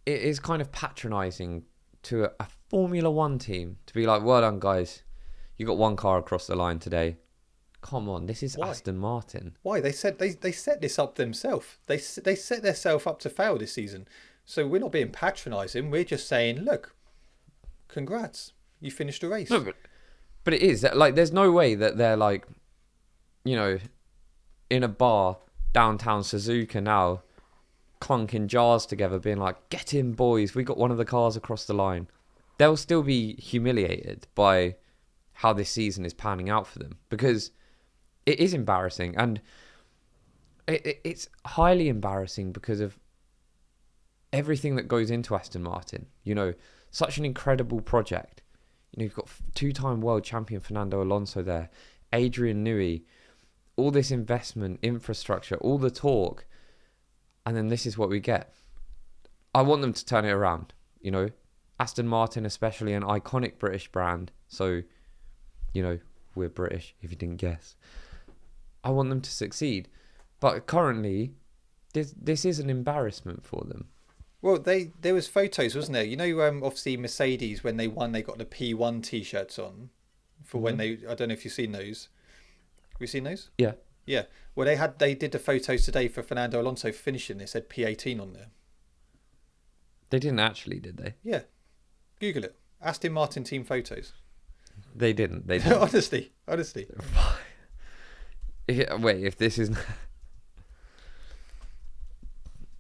it is kind of patronising to a Formula One team to be like, well done, guys. You got one car across the line today. Come on, this is Aston Martin. Why? They said they set this up themselves. They set themselves up to fail this season. So we're not being patronising. We're just saying, look, congrats, you finished the race. No, but it is like there's no way that they're like, you know, in a bar downtown Suzuka now, clunking jars together, being like, "Get in, boys, we got one of the cars across the line." They'll still be humiliated by how this season is panning out for them, because it is embarrassing, and it's highly embarrassing because of everything that goes into Aston Martin. You know, such an incredible project. You know, you've got two-time world champion Fernando Alonso there, Adrian Newey, all this investment, infrastructure, all the talk, and then this is what we get. I want them to turn it around. You know, Aston Martin, especially an iconic British brand, so, you know, we're British, if you didn't guess. I want them to succeed. But currently, this is an embarrassment for them. Well, there was photos, wasn't there? You know, obviously Mercedes, when they won, they got the P1 T-shirts on for when they... I don't know if you've seen those. Have you seen those? Yeah. Yeah. Well, they did the photos today for Fernando Alonso finishing. They said P18 on there. They didn't actually, did they? Yeah. Google it. Aston Martin team photos. They didn't. They didn't. Honestly. Wait, if this is...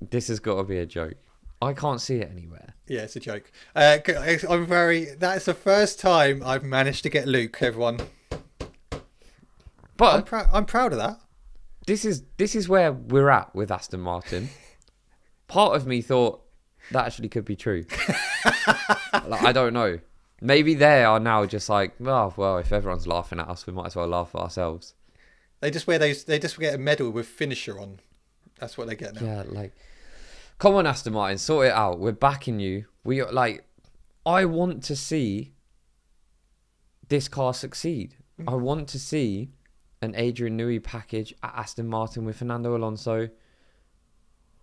This has got to be a joke. I can't see it anywhere. Yeah, it's a joke. That's the first time I've managed to get Luke, everyone. But I'm proud of that. This is where we're at with Aston Martin. Part of me thought that actually could be true. Like, I don't know. Maybe they are now just like, oh, well, if everyone's laughing at us, we might as well laugh at ourselves. They just get a medal with finisher on. That's what they get now. Yeah, like, come on, Aston Martin, sort it out. We're backing you. I want to see this car succeed. I want to see an Adrian Newey package at Aston Martin with Fernando Alonso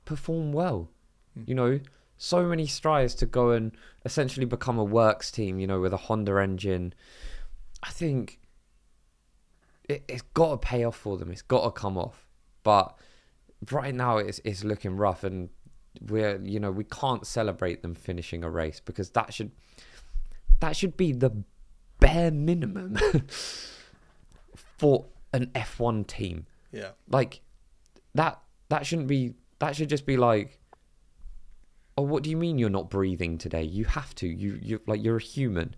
perform well. You know, so many strides to go and essentially become a works team, you know, with a Honda engine. I think it's got to pay off for them. It's got to come off. But right now it's looking rough, and we can't celebrate them finishing a race, because that should be the bare minimum for an F1 team. Yeah. Like that shouldn't be, that should just be like, oh, what do you mean you're not breathing today? You have to. You're a human.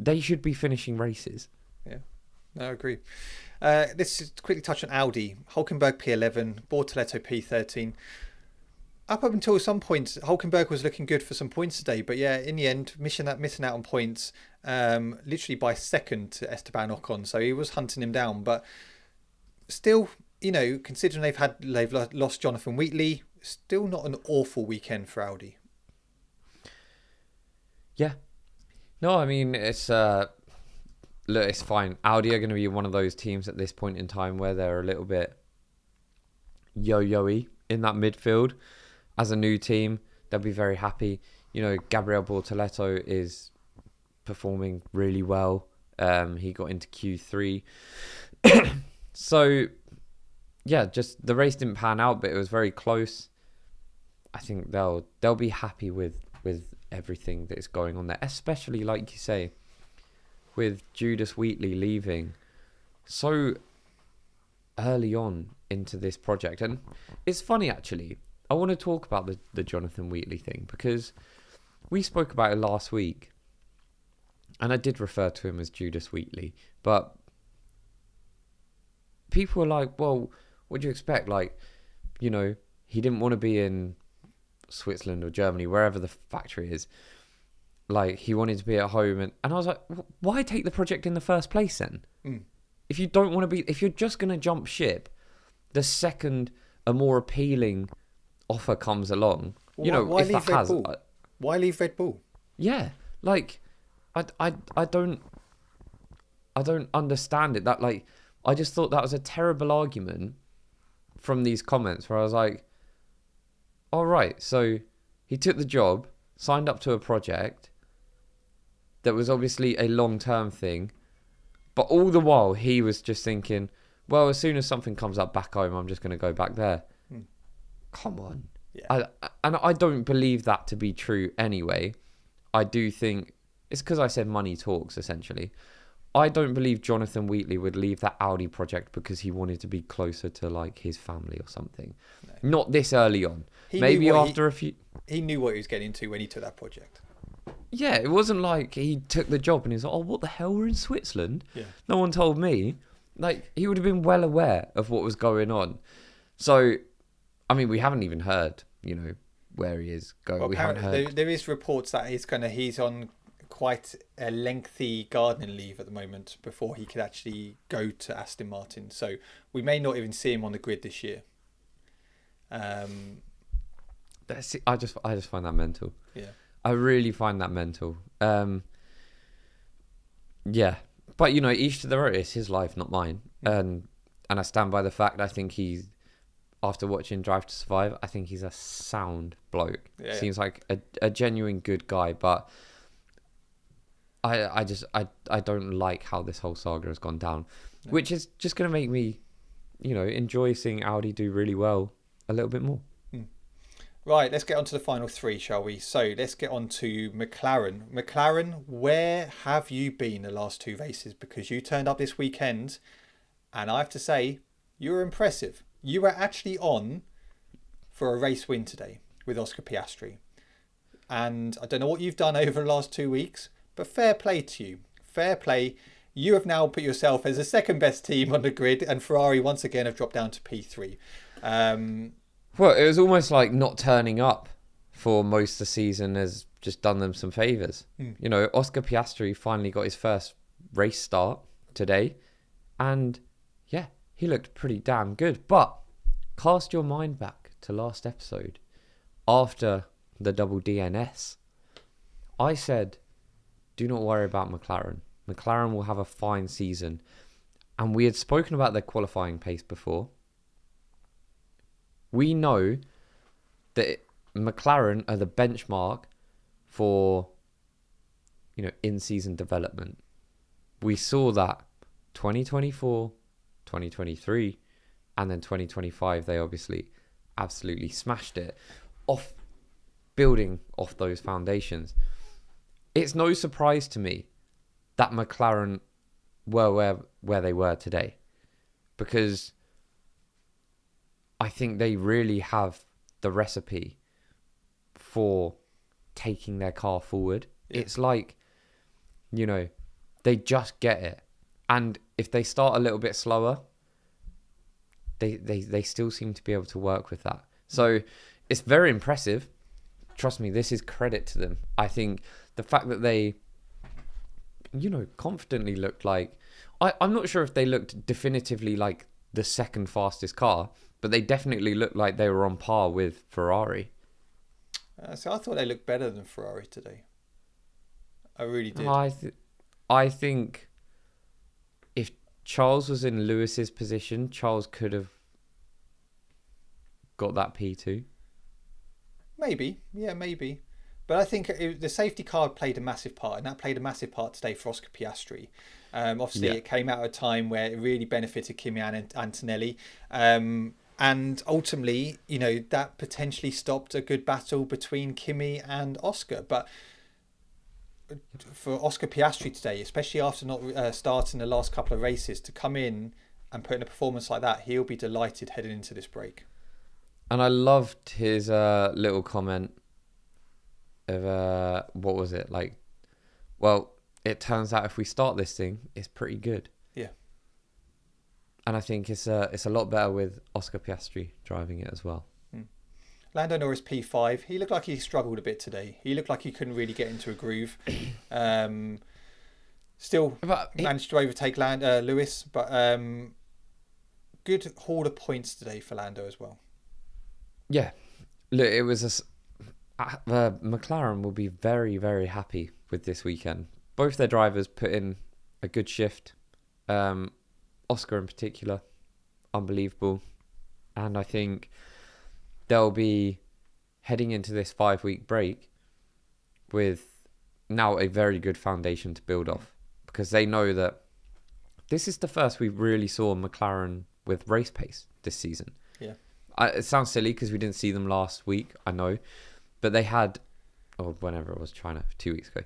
They should be finishing races. Yeah. No, I agree. Let's just quickly touch on Audi. Hulkenberg P11, Bortoleto P13. Up until some points, Hulkenberg was looking good for some points today, but yeah, in the end, missing out on points, literally by second to Esteban Ocon, so he was hunting him down. But still, considering they've lost Jonathan Wheatley, still not an awful weekend for Audi. Yeah, no, I mean it's look, it's fine. Audi are going to be one of those teams at this point in time where they're a little bit yo-yo-y in that midfield. As a new team, they'll be very happy. Gabriel Bortoleto is performing really well. He got into Q3. So, yeah, just the race didn't pan out, but it was very close. I think they'll be happy with everything that is going on there, especially, like you say, with Judas Wheatley leaving so early on into this project. And it's funny, actually. I want to talk about the Jonathan Wheatley thing because we spoke about it last week and I did refer to him as Judas Wheatley, but people were like, well, what do you expect? Like, he didn't want to be in Switzerland or Germany, wherever the factory is. Like, he wanted to be at home. And I was like, why take the project in the first place then? If you don't want to be, if you're just going to jump ship, the second a more appealing offer comes along, why if leave that has, Red Bull? Why leave Red Bull? Yeah, like I don't understand it. That, like, I just thought that was a terrible argument from these comments where I was like, all right, so he took the job, signed up to a project that was obviously a long-term thing, but all the while he was just thinking, well, as soon as something comes up back home, I'm just going to go back there. Come on. Yeah. I don't believe that to be true anyway. I do think it's because I said money talks, essentially. I don't believe Jonathan Wheatley would leave that Audi project because he wanted to be closer to, like, his family or something. No. Not this early on. Maybe after a few... He knew what he was getting into when he took that project. Yeah, it wasn't like he took the job and he was like, oh, what the hell, we're in Switzerland? Yeah. No one told me. Like, he would have been well aware of what was going on. So... I mean, we haven't even heard, where he is going. Well, we haven't heard. There is reports that he's on quite a lengthy gardening leave at the moment before he could actually go to Aston Martin. So we may not even see him on the grid this year. I just find that mental. Yeah, I really find that mental. Yeah, but each to their own. It's his life, not mine. And I stand by the fact. I think he's. After watching Drive to Survive, I think he's a sound bloke. Yeah, seems like a genuine good guy, but I don't like how this whole saga has gone down, which is just going to make me, enjoy seeing Audi do really well a little bit more. Right, let's get on to the final three, shall we? So let's get on to McLaren. McLaren, where have you been the last two races? Because you turned up this weekend, and I have to say, you were impressive. You were actually on for a race win today with Oscar Piastri. And I don't know what you've done over the last 2 weeks, but fair play to you. Fair play. You have now put yourself as the second best team on the grid, and Ferrari once again have dropped down to P3. Well, it was almost like not turning up for most of the season has just done them some favours. Oscar Piastri finally got his first race start today, and yeah, he looked pretty damn good. But cast your mind back to last episode. After the double DNS, I said, do not worry about McLaren. McLaren will have a fine season. And we had spoken about their qualifying pace before. We know that McLaren are the benchmark for, in-season development. We saw that 2024, 2023, and then 2025, they obviously absolutely smashed it off, building off those foundations. It's no surprise to me that McLaren were where they were today, because I think they really have the recipe for taking their car forward. Yeah. It's like, they just get it. And if they start a little bit slower, they still seem to be able to work with that. So it's very impressive. Trust me, this is credit to them. I think the fact that they, confidently looked like... I'm not sure if they looked definitively like the second fastest car, but they definitely looked like they were on par with Ferrari. So I thought they looked better than Ferrari today. I really did. I think if Charles was in Lewis's position, Charles could have got that P2. Maybe. But I think the safety car played a massive part, and that played a massive part today for Oscar Piastri. Obviously, It came out at a time where it really benefited Kimi and Antonelli. And ultimately, that potentially stopped a good battle between Kimi and Oscar. But for Oscar Piastri today, especially after not starting the last couple of races, to come in and put in a performance like that, he'll be delighted heading into this break. And I loved his little comment of, what was it? Like, well, it turns out if we start this thing, it's pretty good. Yeah. And I think it's a lot better with Oscar Piastri driving it as well. Lando Norris P5. He looked like he struggled a bit today. He looked like he couldn't really get into a groove. Still managed to overtake Lewis, but good haul of points today for Lando as well. Yeah. Look, it was McLaren will be very, very happy with this weekend. Both their drivers put in a good shift. Oscar in particular, unbelievable. And I think they'll be heading into this 5-week break with now a very good foundation to build off, because they know that this is the first we really saw McLaren with race pace this season. Yeah. It sounds silly because we didn't see them last week, I know, but they had, or whenever it was, China, 2 weeks ago.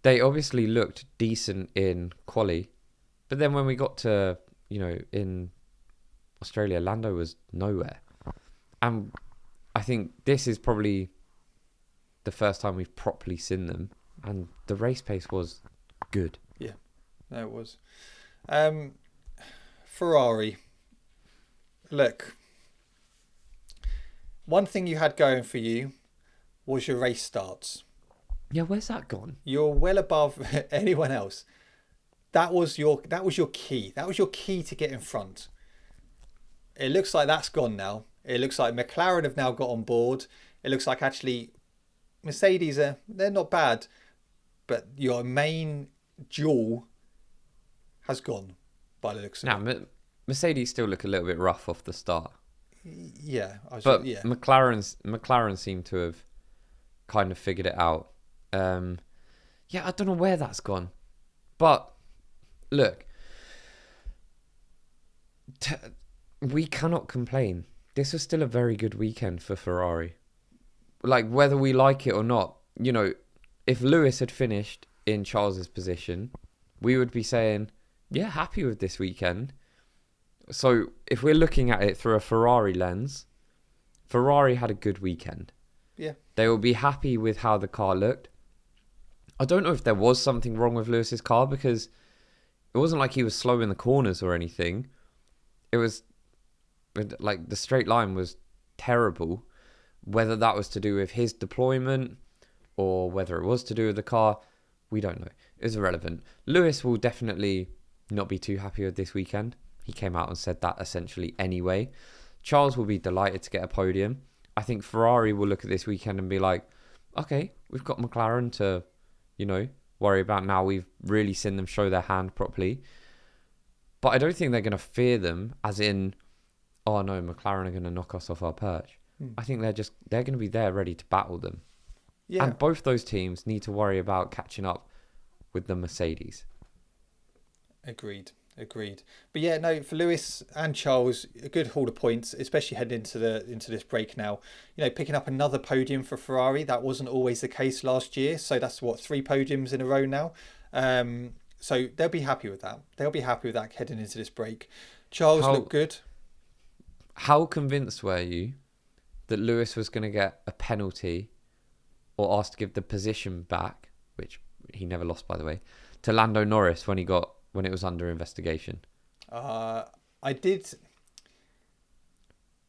They obviously looked decent in quali, but then when we got to, in Australia, Lando was nowhere. And I think this is probably the first time we've properly seen them, and the race pace was good. Yeah, no, it was. Ferrari. Look, one thing you had going for you was your race starts. Yeah, where's that gone? You're well above anyone else. That was your key. That was your key to get in front. It looks like that's gone now. It looks like McLaren have now got on board. It looks like actually Mercedes they're not bad, but your main jewel has gone by the looks of it. Mercedes still look a little bit rough off the start. Yeah, McLaren seem to have kind of figured it out. I don't know where that's gone, but look, we cannot complain. This was still a very good weekend for Ferrari. Like, whether we like it or not, if Lewis had finished in Charles's position, we would be saying, yeah, happy with this weekend. So if we're looking at it through a Ferrari lens, Ferrari had a good weekend. Yeah. They will be happy with how the car looked. I don't know if there was something wrong with Lewis's car, because it wasn't like he was slow in the corners or anything. It was like the straight line was terrible. Whether that was to do with his deployment or whether it was to do with the car, we don't know. It's irrelevant. Lewis will definitely not be too happy with this weekend. He came out and said that essentially anyway. Charles will be delighted to get a podium. I think Ferrari will look at this weekend and be like, okay, we've got McLaren to, worry about now. We've really seen them show their hand properly. But I don't think they're going to fear them, as in, oh no, McLaren are going to knock us off our perch. I think they're going to be there ready to battle them. Yeah. And both those teams need to worry about catching up with the Mercedes. Agreed. But yeah, no, for Lewis and Charles, a good haul of points, especially heading into this break now. Picking up another podium for Ferrari. That wasn't always the case last year. So that's 3 podiums in a row now. So they'll be happy with that. Heading into this break. Charles looked good. How convinced were you that Lewis was going to get a penalty or asked to give the position back, which he never lost, by the way, to Lando Norris when when it was under investigation? I did.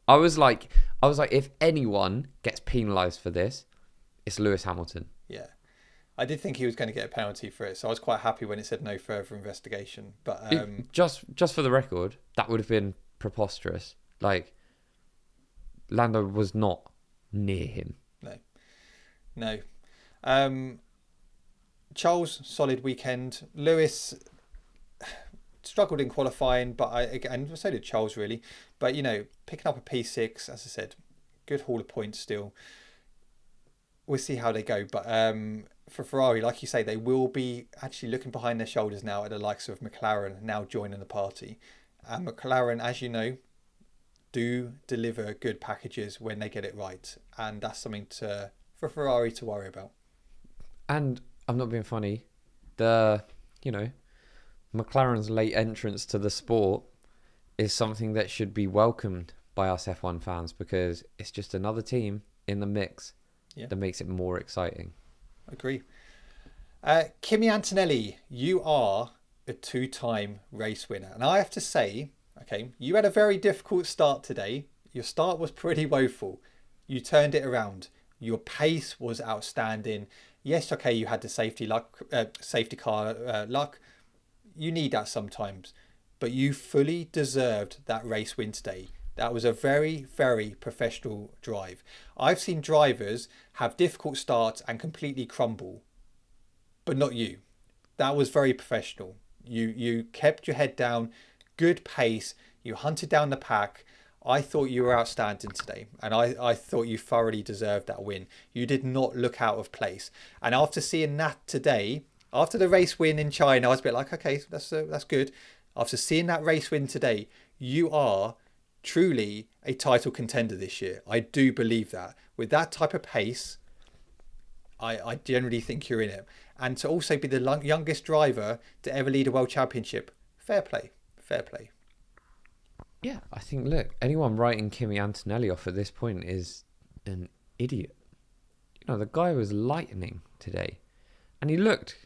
I was like, if anyone gets penalised for this, it's Lewis Hamilton. Yeah. I did think he was going to get a penalty for it, so I was quite happy when it said no further investigation. But just for the record, that would have been preposterous. Like, Lando was not near him. No. Charles, solid weekend. Lewis struggled in qualifying, and so did Charles really. But picking up a P6, as I said, good haul of points still. We'll see how they go, but for Ferrari, like you say, they will be actually looking behind their shoulders now at the likes of McLaren now joining the party. And McLaren, as you know, do deliver good packages when they get it right, and that's something for Ferrari to worry about. And I'm not being funny, McLaren's late entrance to the sport is something that should be welcomed by us F1 fans, because it's just another team in the mix that makes it more exciting. Agree. Kimi Antonelli, you are a 2-time race winner. And I have to say, okay, you had a very difficult start today. Your start was pretty woeful. You turned it around. Your pace was outstanding. Yes, okay, you had the safety car luck. You need that sometimes. But you fully deserved that race win today. That was a very, very professional drive. I've seen drivers have difficult starts and completely crumble, but not you. That was very professional. You kept your head down, good pace. You hunted down the pack. I thought you were outstanding today, and I thought you thoroughly deserved that win. You did not look out of place. And after seeing that today, after the race win in China, I was a bit like, okay, that's good. After seeing that race win today, you are truly a title contender this year. I do believe that. With that type of pace, I generally think you're in it. And to also be the youngest driver to ever lead a world championship, fair play. Yeah, I think, look, anyone writing Kimi Antonelli off at this point is an idiot. The guy was lightning today. And he looked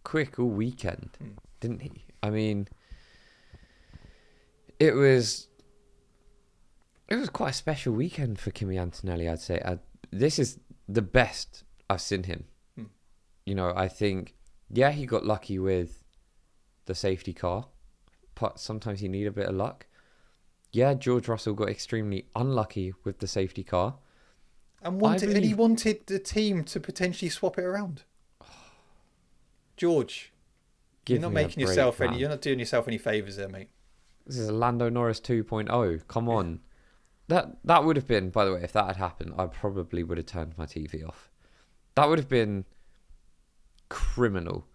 quick all weekend, didn't he? I mean, it was quite a special weekend for Kimi Antonelli, I'd say. This is the best I've seen him. I think, he got lucky with the safety car, but sometimes you need a bit of luck. George Russell got extremely unlucky with the safety car. And he wanted the team to potentially swap it around. George, you're not making yourself you're not doing yourself any favours there, mate. This is a Lando Norris 2.0. Come on. That would have been, by the way, if that had happened, I probably would have turned my TV off. That would have been criminal.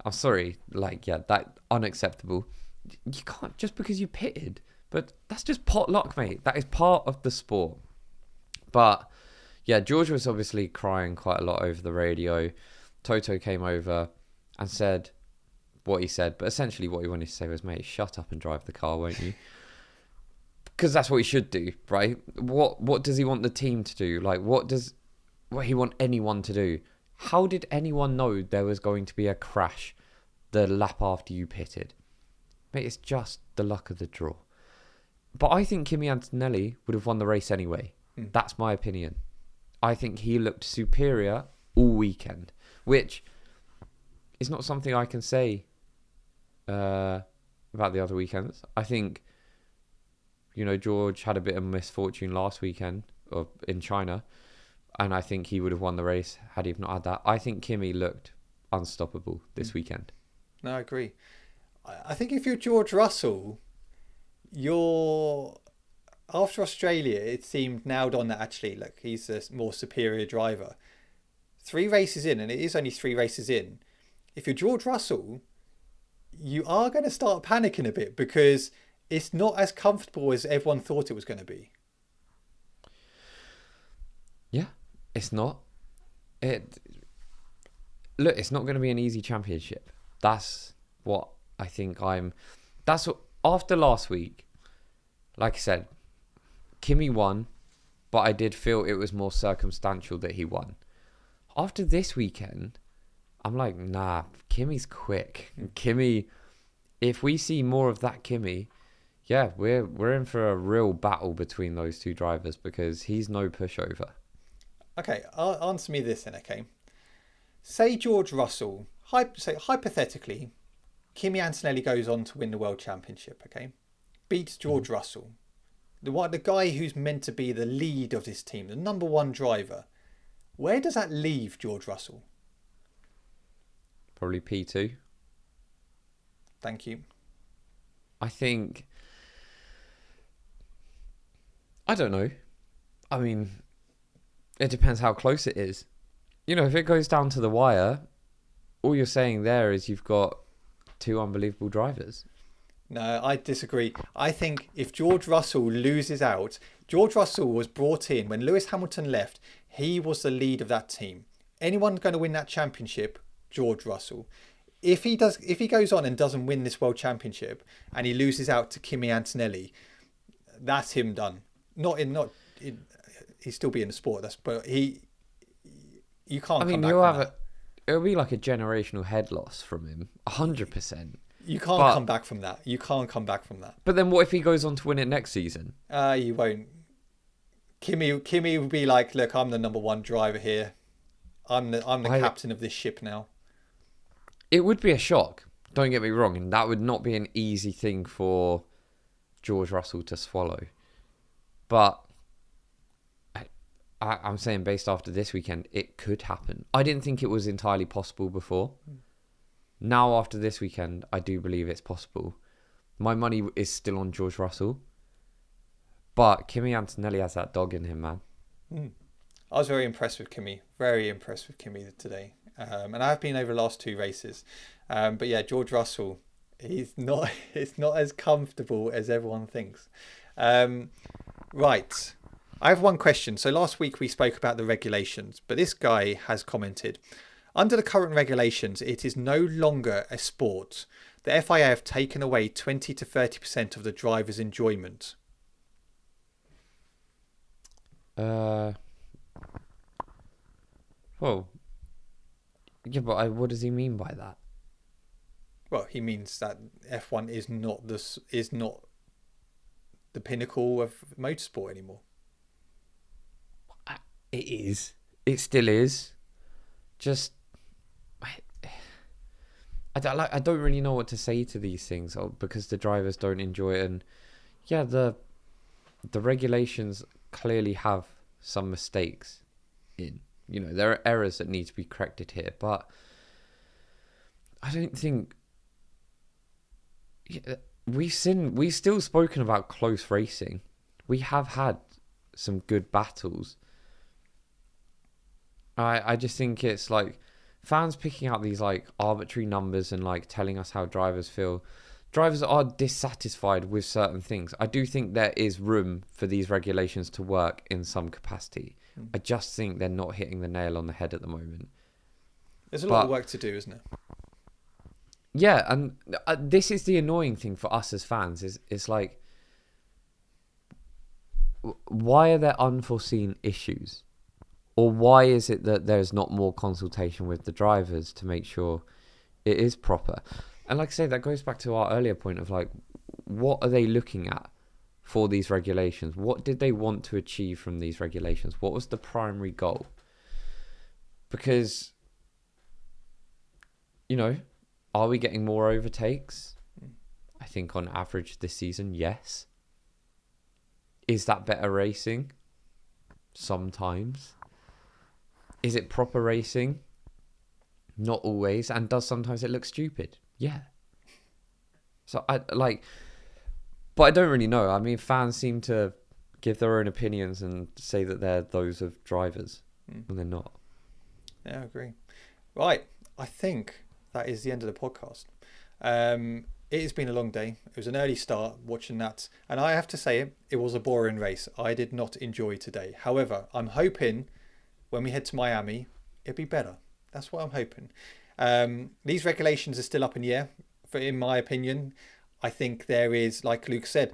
I'm sorry, that unacceptable. You can't, just because you pitted, but that's just pot luck, mate. That is part of the sport. But George was obviously crying quite a lot over the radio. Toto came over and said what he said, but essentially what he wanted to say was, mate, shut up and drive the car, won't you? Because that's what he should do, right? What does he want the team to do? What he want anyone to do? How did anyone know there was going to be a crash the lap after you pitted? Mate, it's just the luck of the draw. But I think Kimi Antonelli would have won the race anyway. That's my opinion. I think he looked superior all weekend, which is not something I can say about the other weekends. I think, George had a bit of misfortune last weekend in China, and I think he would have won the race had he not had that. I think Kimi looked unstoppable this weekend. No, I agree. I think if you're George Russell, after Australia, it seemed nailed on that actually, look, he's a more superior driver. 3 races in, and it is only 3 races in, if you're George Russell, you are going to start panicking a bit because it's not as comfortable as everyone thought it was going to be. Yeah, it's not. It's not going to be an easy championship. That's what I think after last week, like I said, Kimi won, but I did feel it was more circumstantial that he won. After this weekend, I'm like, nah, Kimi's quick. Kimi if we see more of that Kimi, yeah, we're in for a real battle between those two drivers because he's no pushover. Okay, answer me this then, okay? Say George Russell, say hypothetically, Kimi Antonelli goes on to win the World Championship, okay? Beats George Russell. The guy who's meant to be the lead of this team, the number one driver. Where does that leave George Russell? Probably P2. Thank you. I think... I don't know. I mean, it depends how close it is. You know, if it goes down to the wire, all you're saying there is you've got two unbelievable drivers. No, I disagree. I think if George Russell loses out, George Russell was brought in when Lewis Hamilton left. He was the lead of that team. Anyone going to win that championship? George Russell. If he goes on and doesn't win this World Championship and he loses out to Kimi Antonelli, that's him done. He'd still be in the sport. You can't. I mean, it'll be like a generational head loss from him, 100%. You can't come back from that. You can't come back from that. But then what if he goes on to win it next season? You won't. Kimi will be like, look, I'm the number one driver here. I'm the captain of this ship now. It would be a shock. Don't get me wrong, and that would not be an easy thing for George Russell to swallow. But I'm saying based after this weekend, it could happen. I didn't think it was entirely possible before. Now, after this weekend, I do believe it's possible. My money is still on George Russell. But Kimi Antonelli has that dog in him, man. I was very impressed with Kimi. Very impressed with Kimi today. And I have been over the last two races. But yeah, George Russell, it's not as comfortable as everyone thinks. Right. I have one question. So last week we spoke about the regulations, but this guy has commented, under the current regulations, it is no longer a sport. The FIA have taken away 20 to 30% of the driver's enjoyment. Well, yeah, but what does he mean by that? Well, he means that F1 is not the pinnacle of motorsport anymore. It is. It still is. Just, I don't really know what to say to these things because the drivers don't enjoy it, and yeah, the regulations clearly have some mistakes in. You know, there are errors that need to be corrected here, but I don't think we've still spoken about close racing. We have had some good battles. I just think it's like fans picking out these like arbitrary numbers and like telling us how drivers feel. Drivers are dissatisfied with certain things. I do think there is room for these regulations to work in some capacity. I just think they're not hitting the nail on the head at the moment. There's a lot of work to do, isn't there? Yeah, and this is the annoying thing for us as fans. It's like, why are there unforeseen issues? Or why is it that there's not more consultation with the drivers to make sure it is proper? And like I say, that goes back to our earlier point of like, what are they looking at for these regulations? What did they want to achieve from these regulations? What was the primary goal? Because, you know, are we getting more overtakes? I think on average this season, yes. Is that better racing? Sometimes. Is it proper racing? Not always. And does sometimes it look stupid? Yeah. So but I don't really know. I mean, fans seem to give their own opinions and say that they're those of drivers, and they're not. Yeah, I agree. Right. I think that is the end of the podcast. It has been a long day. It was an early start watching that. And I have to say, it was a boring race. I did not enjoy today. However, I'm hoping when we head to Miami, it'll be better. That's what I'm hoping. These regulations are still up in the air, in my opinion. I think there is, like Luke said,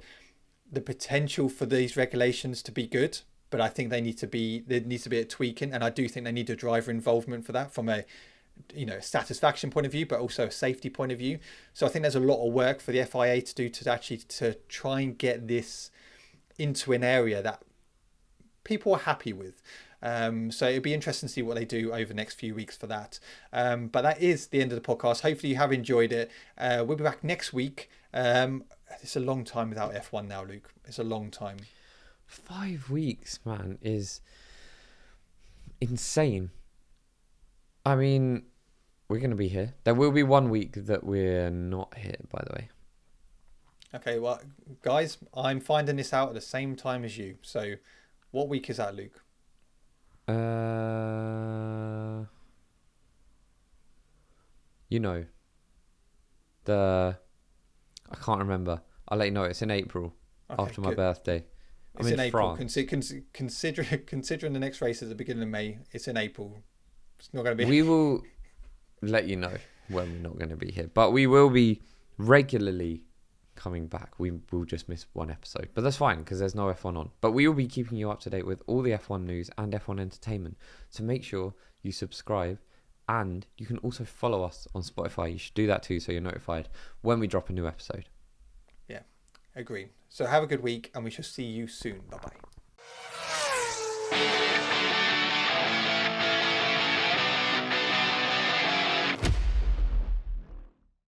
the potential for these regulations to be good, but I think there needs to be a tweaking, and I do think they need a driver involvement for that from a satisfaction point of view, but also a safety point of view. So I think there's a lot of work for the FIA to do to try and get this into an area that people are happy with. So it'll be interesting to see what they do over the next few weeks for that. But that is the end of the podcast. Hopefully you have enjoyed it. We'll be back next week. It's a long time without F1 now, Luke. It's a long time. 5 weeks, man, is insane. I mean, we're going to be here. There will be 1 week that we're not here, by the way. Okay, well, guys, I'm finding this out at the same time as you. So what week is that, Luke? I can't remember. I'll let you know. It's in April, after my birthday. It's in April. Considering the next race is at the beginning of May, it's in April. It's not going to be. We will let you know when we're not going to be here, but we will be regularly coming back. We will just miss one episode, but that's fine because there's no F1 on. But we will be keeping you up to date with all the F1 news and F1 entertainment. So make sure you subscribe, and you can also follow us on Spotify. You should do that too, so you're notified when we drop a new episode. Yeah, agree. So have a good week, and we shall see you soon. Bye bye.